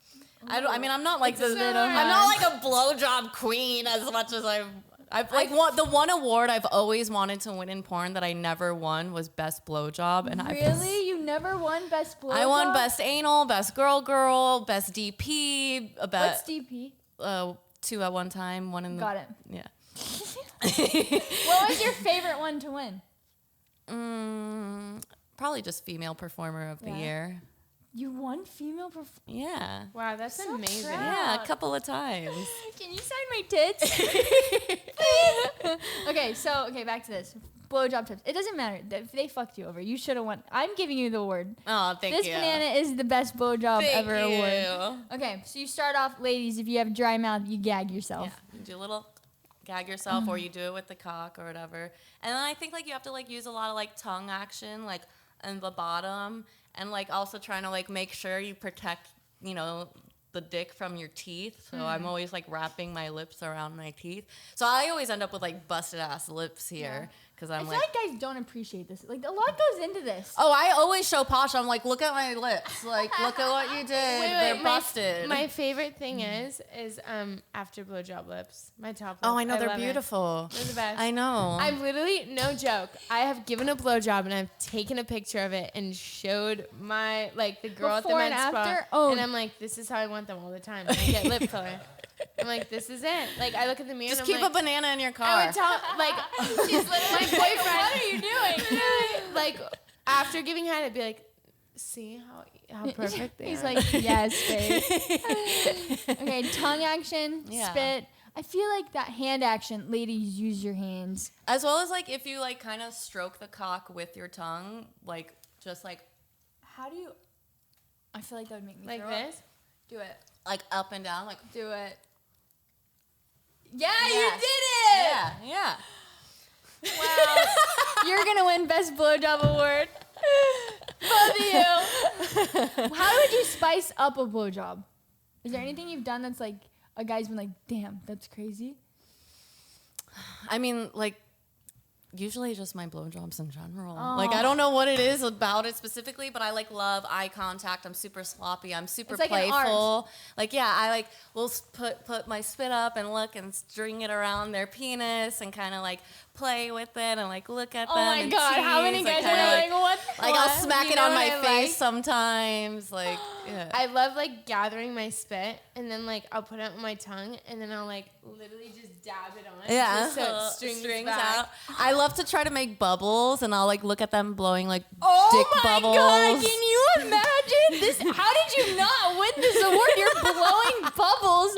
I mean, I'm not like It's a little I'm not like a blowjob queen as much as I've like the one award I've always wanted to win in porn that I never won was best blowjob, and Really? You never won best blowjob? I won best anal, best girl, best DP, What's DP? 2 at one time, one in the Got it. yeah. What was your favorite one to win? Probably just female performer of the Yeah. year. You won female Yeah. Wow, that's So amazing. proud. Yeah, a couple of times. Can you sign my tits? Okay, back to this. Blowjob tips. It doesn't matter. They fucked you over. You should have won. I'm giving you the award. Oh, thank This you. banana is the best blowjob Thank ever you. award. Okay, so you start off, ladies, if you have dry mouth, you gag yourself. Yeah, you do a little gag yourself, or you do it with the cock or whatever. And then I think like you have to like use a lot of like tongue action, like in the bottom, and like also trying to like make sure you protect, you know, the dick from your teeth. So I'm always like wrapping my lips around my teeth. So I always end up with like busted ass lips here because I I'm feel like. like guys don't appreciate this. Like, a lot goes into this. Oh, I always show Posh. I'm like, look at my lips. Like, look at what you did. They're busted. My favorite thing is after blowjob lips. My top lip. Oh, I know. They're love it. beautiful. They're the best. I know. I've literally, no joke, I have given a blowjob and I've taken a picture of it and showed my, like, the girl Before at the and med spa. after? Oh. And I'm like, this is how I want them all the time. And I get lip filler. I'm like, this is it. Like, I look at the mirror Just and keep I'm like, a banana in your car. I would tell, like, she's literally, my boyfriend. What are you doing? Like, after giving head, I'd be like, see how perfect they He's are. like, yes, babe. Okay, tongue action, Yeah. spit. I feel like that hand action, ladies, use your hands. As well as like if you like kind of stroke the cock with your tongue, like just like How do you? I feel like that would make me like throw this. Up. Do it. like up and down, like Do it. Yeah, Yes. you did it! yeah. Wow. You're gonna win Best Blowjob Award. Both of you. How would you spice up a blowjob? Is there anything you've done that's like a guy's been like, damn, that's crazy? I mean, like, usually just my blowjobs in general. Aw. Like, I don't know what it is about it specifically, but I like love eye contact. I'm super sloppy. I'm super It's like an playful. Like, yeah, I like will put my spit up and look and string it around their penis and kind of like play with it and like look at them. Oh my and God, how many tease, guys kinda, are like, what? Like, I'll smack You it know on what my I face like? sometimes. Like, yeah. I love like gathering my spit and then like I'll put it on my tongue and then I'll like literally just dab it on. Yeah, just so it strings back. out. I love to try to make bubbles, and I'll like look at them blowing like Oh dick my bubbles. God, can you imagine this? How did you not win this award? You're blowing bubbles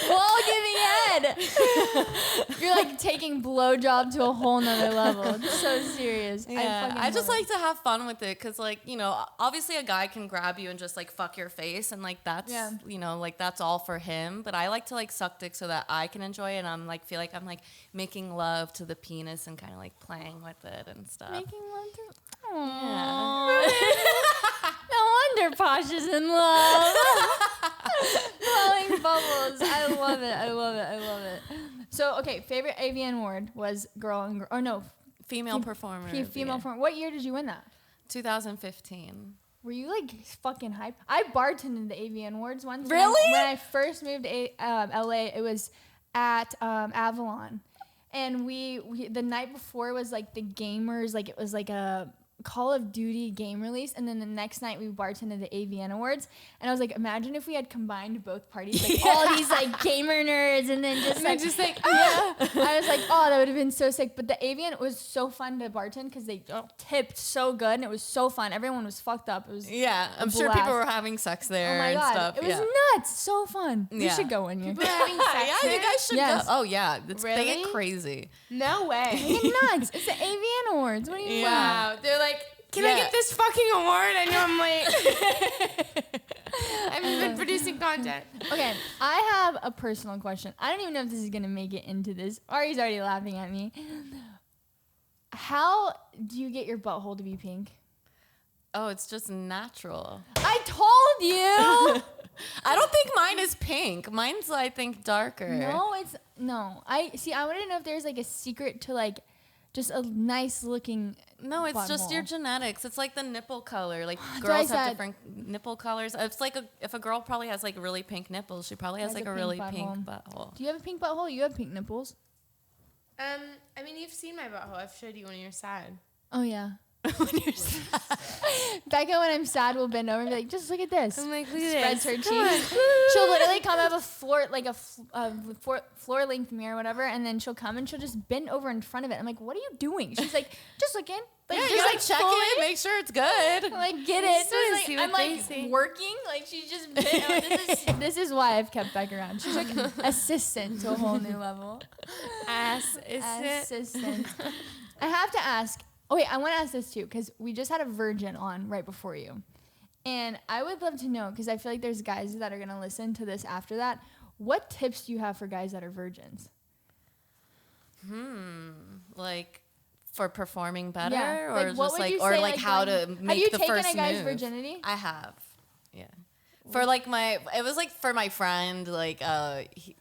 while giving head. You're like taking blowjob to a whole nother level. It's so serious. Yeah, fucking I just love it. like to have fun with it because, like, you know, obviously a guy can grab you and just like fuck your face, and like that's, Yeah. you know, like that's all for him. But I like to like suck dick so that I can enjoy it, and I'm like feel like I'm like making love to the penis and kind of like playing with it and stuff. Making love to. Yeah. No wonder Posh is in love. Blowing bubbles. I love it. I love it. I love it. So, okay, favorite AVN award was girl and girl. Or no, Female performer. female yeah. performer. What year did you win that? 2015. Were you like fucking hype? I bartended the AVN awards once. Really? When I first moved to LA, it was at Avalon. And we the night before was like the gamers, like it was like a Call of Duty game release, and then the next night we bartended the AVN Awards, and I was like, imagine if we had combined both parties, like all these like gamer nerds, and then just like, yeah. I was like, oh, that would have been so sick. But the AVN was so fun to bartend because they tipped so good, and it was so fun. Everyone was fucked up. It was Yeah, I'm sure blast. people were having sex there oh my and god, stuff. it was yeah. nuts, so fun. We Yeah. should go one year. People are having sex Yeah, you there? guys should Yes. go. Oh yeah, they Really? get crazy. No way. It's nuts. It's the AVN Awards. What do you mean? Wow. They're like, can I Yeah. get this fucking award? I know I'm late. I've been producing content. Okay, I have a personal question. I don't even know if this is gonna make it into this. Ari's already laughing at me. How do you get your butthole to be pink? Oh, it's just natural. I told you. I don't think mine is pink. Mine's, I think, darker. No. I see. I want to know if there's like a secret to like just a nice looking. No, it's just butthole. your genetics. It's like the nipple color. Like That's girls what I have said. different nipple colors. It's like if a girl probably has like really pink nipples, she probably has Has like a a pink really butthole. pink butthole. Do you have a pink butthole? You have pink nipples. I mean, you've seen my butthole. I've showed you when you're sad. Oh yeah. When you're sad. Becca, when I'm sad, will bend over and be like, "Just look at this." I'm like, look Spreads at her this. cheeks. Come on. She'll literally come have a floor length mirror, or whatever, and then she'll come and she'll just bend over in front of it. I'm like, "What are you doing?" She's like, "Just looking." Like, Yeah, just you gotta like check fully- it, make sure it's good. I'm like, get I it. just So wanna it's see like, what I'm they like see. working. Like she's just been, this is why I've kept Becca around. She's like assistant to a whole new level. Assistant. I have to ask. Oh wait, I want to ask this too because we just had a virgin on right before you, and I would love to know because I feel like there's guys that are gonna listen to this after that. What tips do you have for guys that are virgins? Like for performing better, Yeah. or Like, what just would like, you or say, like like, how when- to have you make the taken first a guy's move. virginity? I have, yeah. For like it was like for my friend, like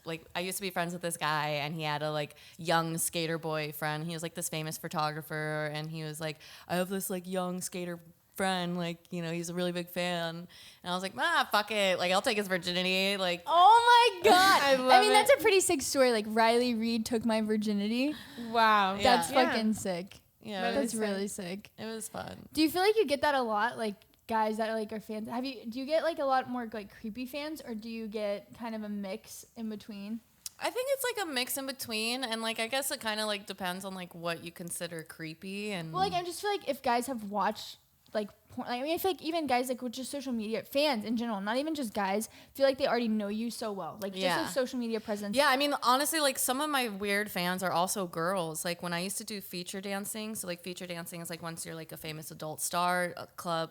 like I used to be friends with this guy, and he had a like young skater boyfriend. He was like this famous photographer, and he was like, I have this like young skater friend, like, you know, he's a really big fan. And I was like, fuck it, like I'll take his virginity, like. Oh my god! I love mean, it. that's a pretty sick story. Like Riley Reid took my virginity. Wow. Yeah. That's fucking sick. Yeah, That it That's is really sick. was fun. Do you feel like you get that a lot, like guys that like are fans? Do you get like a lot more like creepy fans, or do you get kind of a mix in between? I think it's like a mix in between, and like I guess it kind of like depends on like what you consider creepy. And Well, like I just feel like if guys have watched like porn, like, I mean, I feel like even guys like with just social media, fans in general, not even just guys, feel like they already know you so well. Like just Yeah. a social media presence. Yeah, I mean, honestly, like some of my weird fans are also girls. Like when I used to do feature dancing, so like feature dancing is like once you're like a famous adult star,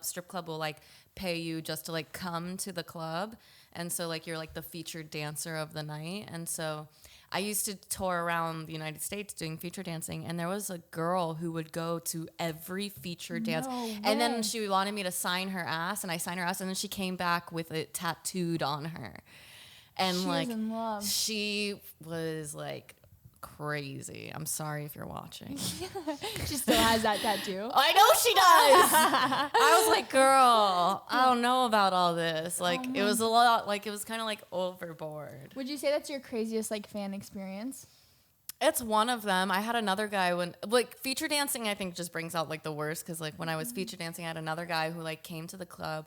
strip club will like pay you just to like come to the club. And so like you're like the featured dancer of the night. And so I used to tour around the United States doing feature dancing, and there was a girl who would go to every feature dance. No And way. then she wanted me to sign her ass, and I signed her ass, and then she came back with it tattooed on her. And She like was in love. she was like crazy. I'm sorry if you're watching. She still has that tattoo. I know she does. I was like, girl, I don't know about all this. Like, it was a lot. Like, it was kind of like overboard. Would you say that's your craziest like fan experience? It's one of them. I had another guy when, like, feature dancing, I think just brings out like the worst. Cause like when I was feature dancing, I had another guy who like came to the club,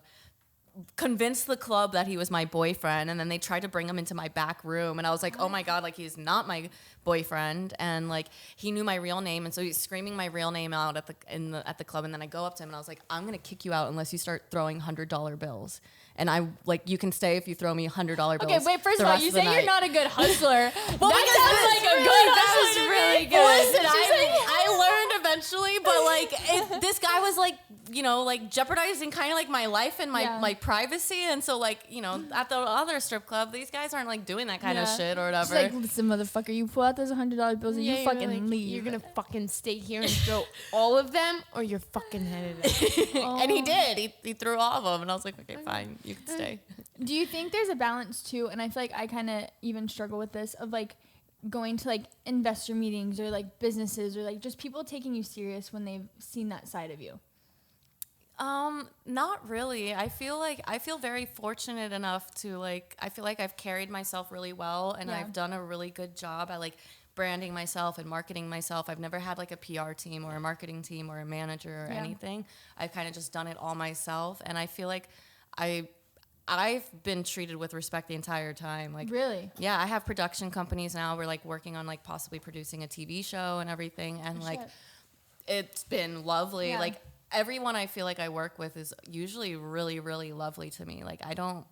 convinced the club that he was my boyfriend, and then they tried to bring him into my back room, and I was like, oh my god, like he's not my boyfriend, and like he knew my real name, and so he's screaming my real name out at the club, and then I go up to him and I was like, I'm gonna kick you out unless you start throwing $100 bills. And I like, you can stay if you throw me $100 bills. Okay, wait. First of all, you say you're not a good hustler. Well, that sounds like a good hustler. That was really good. Listen, I learned eventually, but like this guy was like, you know, like jeopardizing kind of like my life and my privacy, and so like, you know, at the other strip club, these guys aren't like doing that kind of shit or whatever. She's like, listen, motherfucker, you pull out those $100 bills and you fucking like, leave. You're gonna fucking stay here and throw all of them, or you're fucking headed out. And he did. He threw all of them, and I was like, okay, fine, you can stay. Do you think there's a balance too? And I feel like I kind of even struggle with this of like going to like investor meetings or like businesses or like just people taking you serious when they've seen that side of you. Not really. I feel very fortunate enough to like, I feel like I've carried myself really well, and I've done a really good job at like branding myself and marketing myself. I've never had like a PR team or a marketing team or a manager or anything. I've kind of just done it all myself, and I feel like I've been treated with respect the entire time. Like, really? Yeah, I have production companies now. We're like working on like possibly producing a TV show and everything, and like it's been lovely. Yeah. Like everyone I feel like I work with is usually really, really lovely to me. Like I don't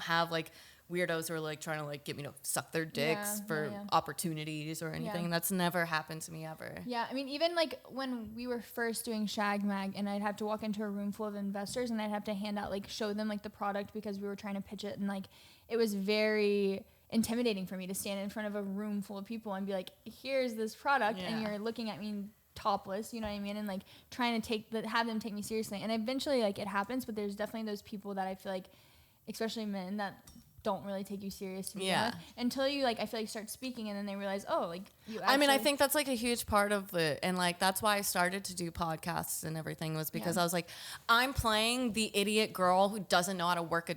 have like weirdos who are like trying to like get me to suck their dicks for opportunities or anything. That's never happened to me ever. Yeah, I mean, even like when we were first doing Shag Mag, and I'd have to walk into a room full of investors, and I'd have to hand out like show them like the product because we were trying to pitch it, and like it was very intimidating for me to stand in front of a room full of people and be like, here's this product, and you're looking at me topless, you know what I mean, and like trying to have them take me seriously. And eventually like it happens, but there's definitely those people that I feel like, especially men, that don't really take you serious to begin with, until you like, I feel like start speaking, and then they realize, oh, like you actually, I mean, I think that's like a huge part of it, and like that's why I started to do podcasts and everything, was because I was like, I'm playing the idiot girl who doesn't know how to work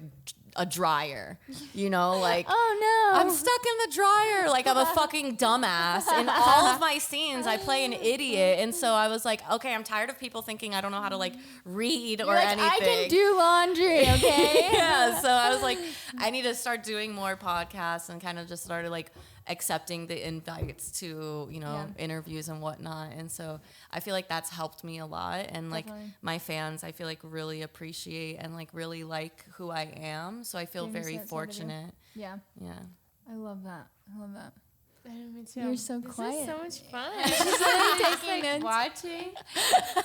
a dryer, you know, like, oh no, I'm stuck in the dryer, like I'm a fucking dumbass. In all of my scenes, I play an idiot, and so I was like, okay, I'm tired of people thinking I don't know how to like read or like, anything. I can do laundry, okay? Yeah, so I was like, I need to start doing more podcasts, and kind of just started like accepting the invites to, you know, interviews and whatnot. And so I feel like that's helped me a lot. And like my fans, I feel like really appreciate and like really like who I am. So I feel very fortunate. Yeah. Yeah. I love that. I love that. Me too. You're so this quiet. Is so much fun. She's really Just, taking like, notes. watching.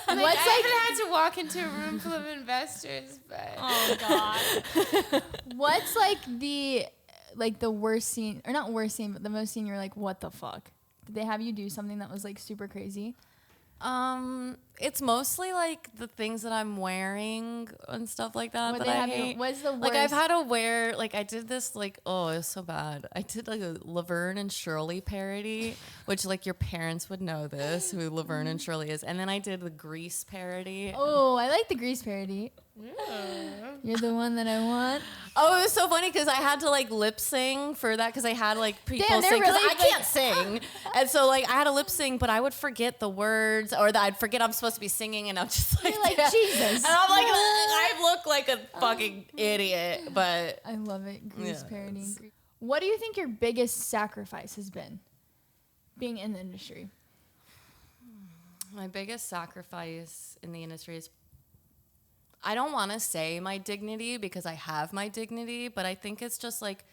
What's I haven't had to walk into a room full of investors, but oh god. What's the worst scene, or not worst scene, but the most scene you're like, what the fuck? Did they have you do something that was like super crazy? It's mostly like the things that I'm wearing and stuff like that that I hate. What's the worst? Like I've had to wear, like I did this, like, oh, it was so bad. I did like a Laverne and Shirley parody, which like your parents would know this, who Laverne and Shirley is. And then I did the Grease parody. Oh, I like the Grease parody. You're the one that I want. Oh, it was so funny because I had to like lip sing for that, because I had like people sing, because really I can't sing, and so like I had to lip sing, but I would forget the words, or that I'd forget I'm supposed to be singing, and I'm just like, You're like, Jesus. and I'm like, I look like a fucking idiot, but I love it. Grease parody. What do you think your biggest sacrifice has been, being in the industry? My biggest sacrifice in the industry is, I don't want to say my dignity, because I have my dignity, but I think it's just like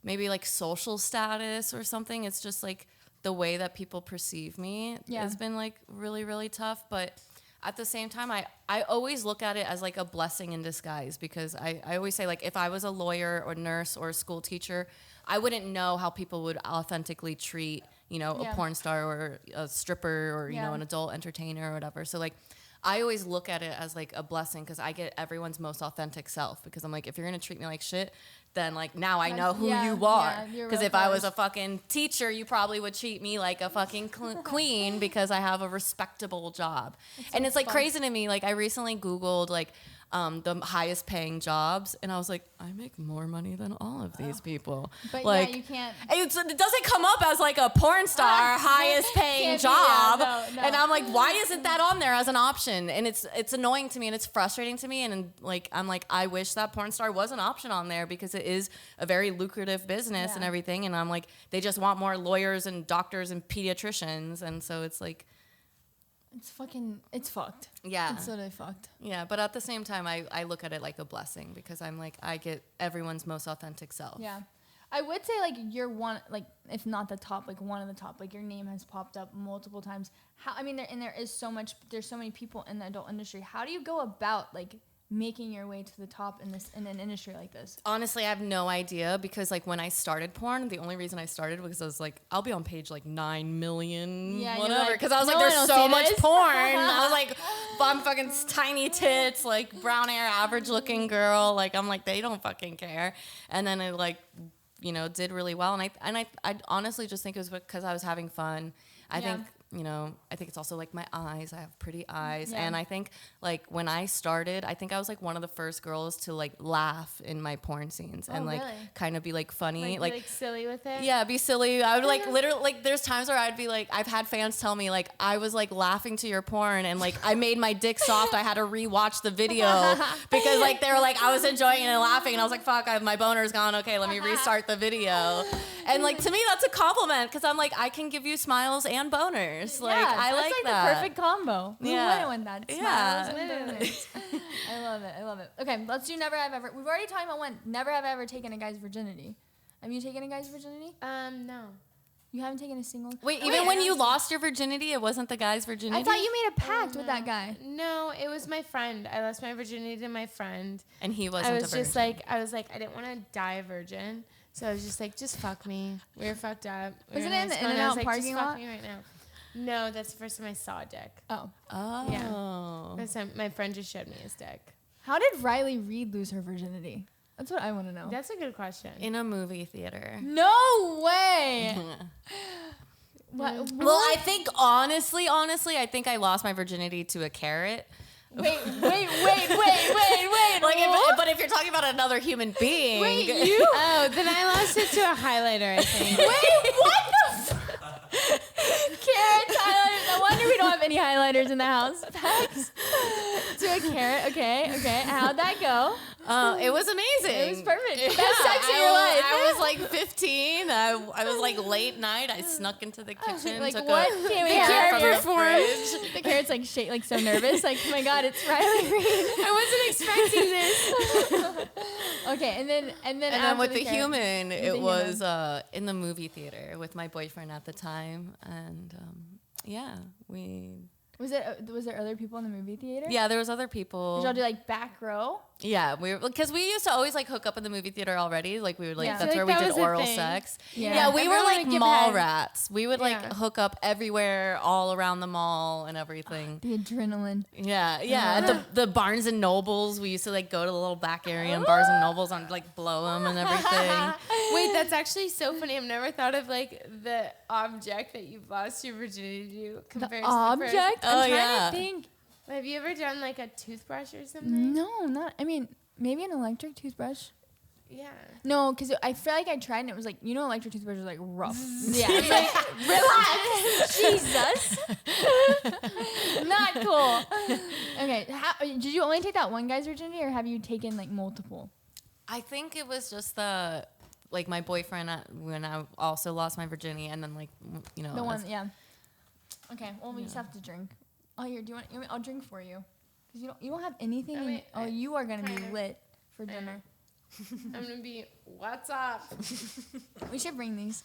maybe like social status or something. It's just like the way that people perceive me has been like really, really tough. But at the same time, I always look at it as like a blessing in disguise, because I always say, like, if I was a lawyer or nurse or a school teacher, I wouldn't know how people would authentically treat, you know, a porn star or a stripper or, you know, an adult entertainer or whatever. So like, I always look at it as like a blessing because I get everyone's most authentic self. Because I'm like, if you're gonna treat me like shit, then like now I know who you are. Because if I was a fucking teacher, you probably would treat me like a fucking queen because I have a respectable job. And it's like crazy to me. Like I recently Googled like the highest paying jobs, and I was like, I make more money than all of these people. But like, yeah, you can't. It doesn't come up as like a porn star highest paying job, no. and I'm like, why isn't that on there as an option? And it's annoying to me, and it's frustrating to me, and like I'm like, I wish that porn star was an option on there because it is a very lucrative business and everything, and I'm like, they just want more lawyers and doctors and pediatricians, and so it's like. It's fucked. Yeah. It's totally fucked. Yeah, but at the same time, I look at it like a blessing because I'm like, I get everyone's most authentic self. Yeah. I would say, like, you're one, like, if not the top, like, one of the top. Like, your name has popped up multiple times. There is so much, there's so many people in the adult industry. How do you go about, like, making your way to the top in an industry like this? Honestly, I have no idea because like when I started porn, the only reason I started was I was like, I'll be on page like 9 million, whatever. Because I was like, there's so much porn. I was like, I'm fucking tiny tits, like brown hair, average looking girl. Like I'm like, they don't fucking care. And then it like, did really well. And I honestly just think it was because I was having fun. I think it's also like my eyes. I have pretty eyes. Yeah. And I think like when I started, I think I was like one of the first girls to like laugh in my porn scenes and like kind of be like funny. Like silly with it? Yeah, be silly. I would like literally like there's times where I'd be like, I've had fans tell me like I was like laughing to your porn and like I made my dick soft. I had to rewatch the video because like they were like I was enjoying it and laughing and I was like, fuck, my boner's gone. Okay, let me restart the video. And like to me that's a compliment because I'm like I can give you smiles and boners. Like I like that. The perfect combo. Who wouldn't want that? Smiles and Yeah. boners. I love it. Okay, let's do never have ever. We've already talked about one. Never have ever taken a guy's virginity. Have you taken a guy's virginity? No. You haven't taken a single. Wait, even when you lost your virginity, it wasn't the guy's virginity? I thought you made a pact with that guy. No, it was my friend. I lost my virginity to my friend. And he wasn't I a was virgin. just like, I didn't want to die a virgin. So I was just like, just fuck me. We were fucked up. Wasn't it in the In-N-Out parking lot? Fuck me right now. No, that's the first time I saw a dick. Oh. Oh. Yeah. My friend just showed me his dick. How did Riley Reid lose her virginity? That's what I want to know. That's a good question. In a movie theater. No way. What? Well, I think honestly, I think I lost my virginity to a carrot. Wait. Like, but if you're talking about another human being, Wait, you? Oh, then I lost it to a highlighter, I think. Wait, what the? Carrots, highlighters. No wonder we don't have any highlighters in the house. Facts. To a carrot. Okay. How'd that go? it was amazing. It was perfect. Yeah, Best sex of your life. I was like 15. I was like late night. I snuck into the kitchen. Like took what? A Can't carrot wait. from the Performed. fridge. The carrot's like like so nervous. Like, oh my god, it's Riley Reid. I wasn't expecting this. Okay, and then And then with the carrot, human, with it the was in the movie theater with my boyfriend at the time, and we. Was there other people in the movie theater? Yeah, there was other people. Did y'all do like back row? Yeah, because we used to always like hook up in the movie theater already. Like we would like Yeah. that's where Like, we that did was a oral thing. sex. Yeah. we were Everyone like would give mall head. rats. We would like Yeah. hook up everywhere, all around the mall and everything. The adrenaline. Yeah. At the Barnes and Nobles, we used to like go to the little back area in Barnes and Nobles and like blow them and everything. Wait, that's actually so funny. I've never thought of like the object that you've lost your virginity to compared The to object? the Oh, I'm trying yeah. to think. Have you ever done like a toothbrush or something? No, not. I mean, maybe an electric toothbrush. Yeah. No, because I feel like I tried and it was like, electric toothbrush is like rough. Yeah. It's like, relax. Jesus. Not cool. Okay. Did you only take that one guy's virginity or have you taken like multiple? I think it was just like my boyfriend when I also lost my virginity, and then like The one, yeah. Okay. Well, we just have to drink. Oh, here. Do you want? I'll drink for you. Cause you don't have anything. Oh, wait, You are gonna be kinda. lit for dinner. I'm gonna be, what's up? We should bring these.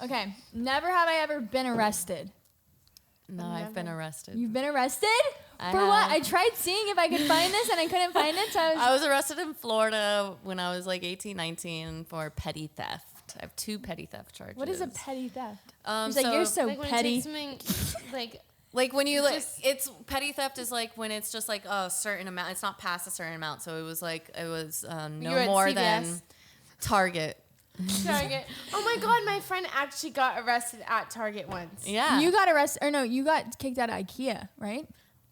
Okay. Never have I ever been arrested. No, I've been arrested. You've been arrested? I For what? have. I tried seeing if I could find this and I couldn't find it. So I was arrested in Florida when I was like 18, 19 for petty theft. I have 2 petty theft charges. What is a petty theft? Um, He's like, you're so Like when petty. you take something like Like when you it's petty theft is like when it's just like a certain amount. It's not past a certain amount. So it was no more than Target. Target. Oh my God, my friend actually got arrested at Target once. Yeah. You got arrested, or no, you got kicked out of IKEA, right?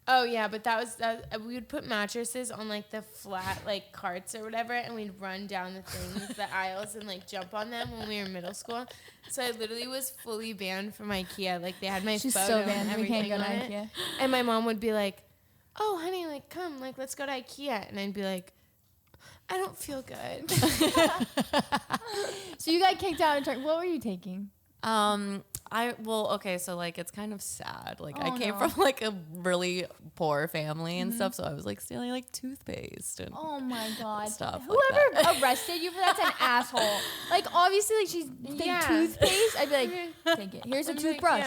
Oh yeah, but that was we would put mattresses on like the flat like carts or whatever, and we'd run down the things, the aisles, and like jump on them when we were in middle school. So I literally was fully banned from IKEA. Like they had my She's photo so banned. and We can't everything go to on it. IKEA. And my mom would be like, "Oh honey, like come, like let's go to IKEA," and I'd be like, "I don't feel good." So you got kicked out of Target. What were you taking? So like it's kind of sad. Like I Oh, came no. from like a really poor family and stuff, so I was like stealing like toothpaste and Oh my God. stuff. Whoever arrested you for that's an asshole. Like obviously like she's toothpaste. I'd be like, take it. Here's a toothbrush.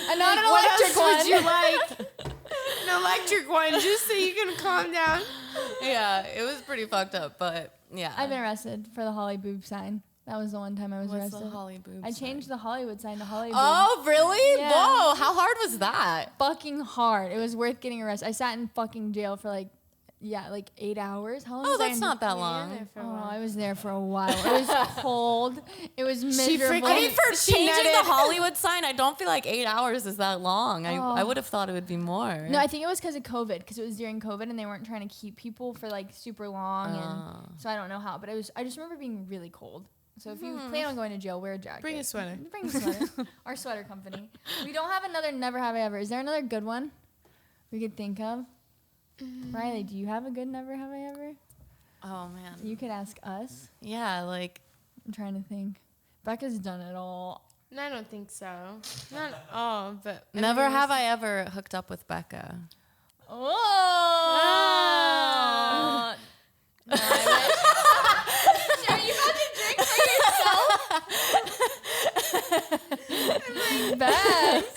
And not an electric one. Would you like? An electric one, just so you can calm down. Yeah, it was pretty fucked up, but yeah. I've been arrested for the Holly boob sign. That was the one time I was What's arrested. the Holly boob I sign? changed the Hollywood sign to Holly boob. Oh, really? Yeah. Whoa, how hard was that? Fucking hard. It was worth getting arrested. I sat in fucking jail for like 8 hours. How long Oh, was I that's in- not that long. Oh, I was there for a while. It was cold. It was miserable. I mean, for She changing nutted. the Hollywood sign, I don't feel like 8 hours is that long. I Oh. would have thought it would be more. No, I think it was because of COVID, because it was during COVID and they weren't trying to keep people for like super long, and so I don't know how, but I just remember being really cold. So if you plan on going to jail, wear a jacket. Bring a sweater. Bring a sweater. Our sweater company. We don't have another never have I ever. Is there another good one we could think of? Riley, do you have a good never have I ever? Oh, man. You could ask us. Yeah, like, I'm trying to think. Becca's done it all. No, I don't think so. Not all, but never have I ever hooked up with Becca. Oh! No, Are you about to drink for yourself? Bex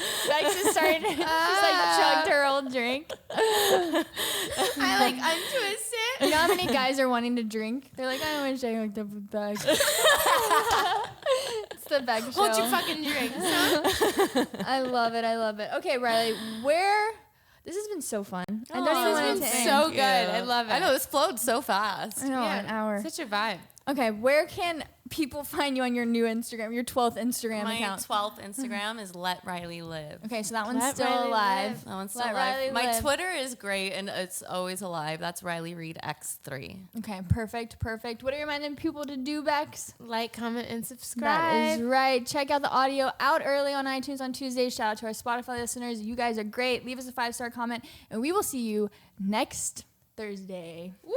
just started. She's like chugged her old drink. I like untwisted. You know how many guys are wanting to drink? They're like, I wish I hooked up with Bex. It's the Bex show. Hold your fucking drinks. Huh? I love it. I love it. Okay, Riley, this has been so fun. I don't even This want has it been to end. so good. I love it. I know, this flowed so fast. I know, an hour. Such a vibe. Okay, where can people find you on your new Instagram, your 12th Instagram My account? 12th Instagram is Let Riley Live. Okay, so that one's Let still Riley alive. live. That one's still Let alive. Riley My live. Twitter is great and it's always alive. That's Riley Reid X3. Okay, perfect. What are you reminding people to do, Bex? Like, comment, and subscribe. That is right. Check out the audio out early on iTunes on Tuesdays. Shout out to our Spotify listeners. You guys are great. Leave us a 5-star comment, and we will see you next Thursday. Woo!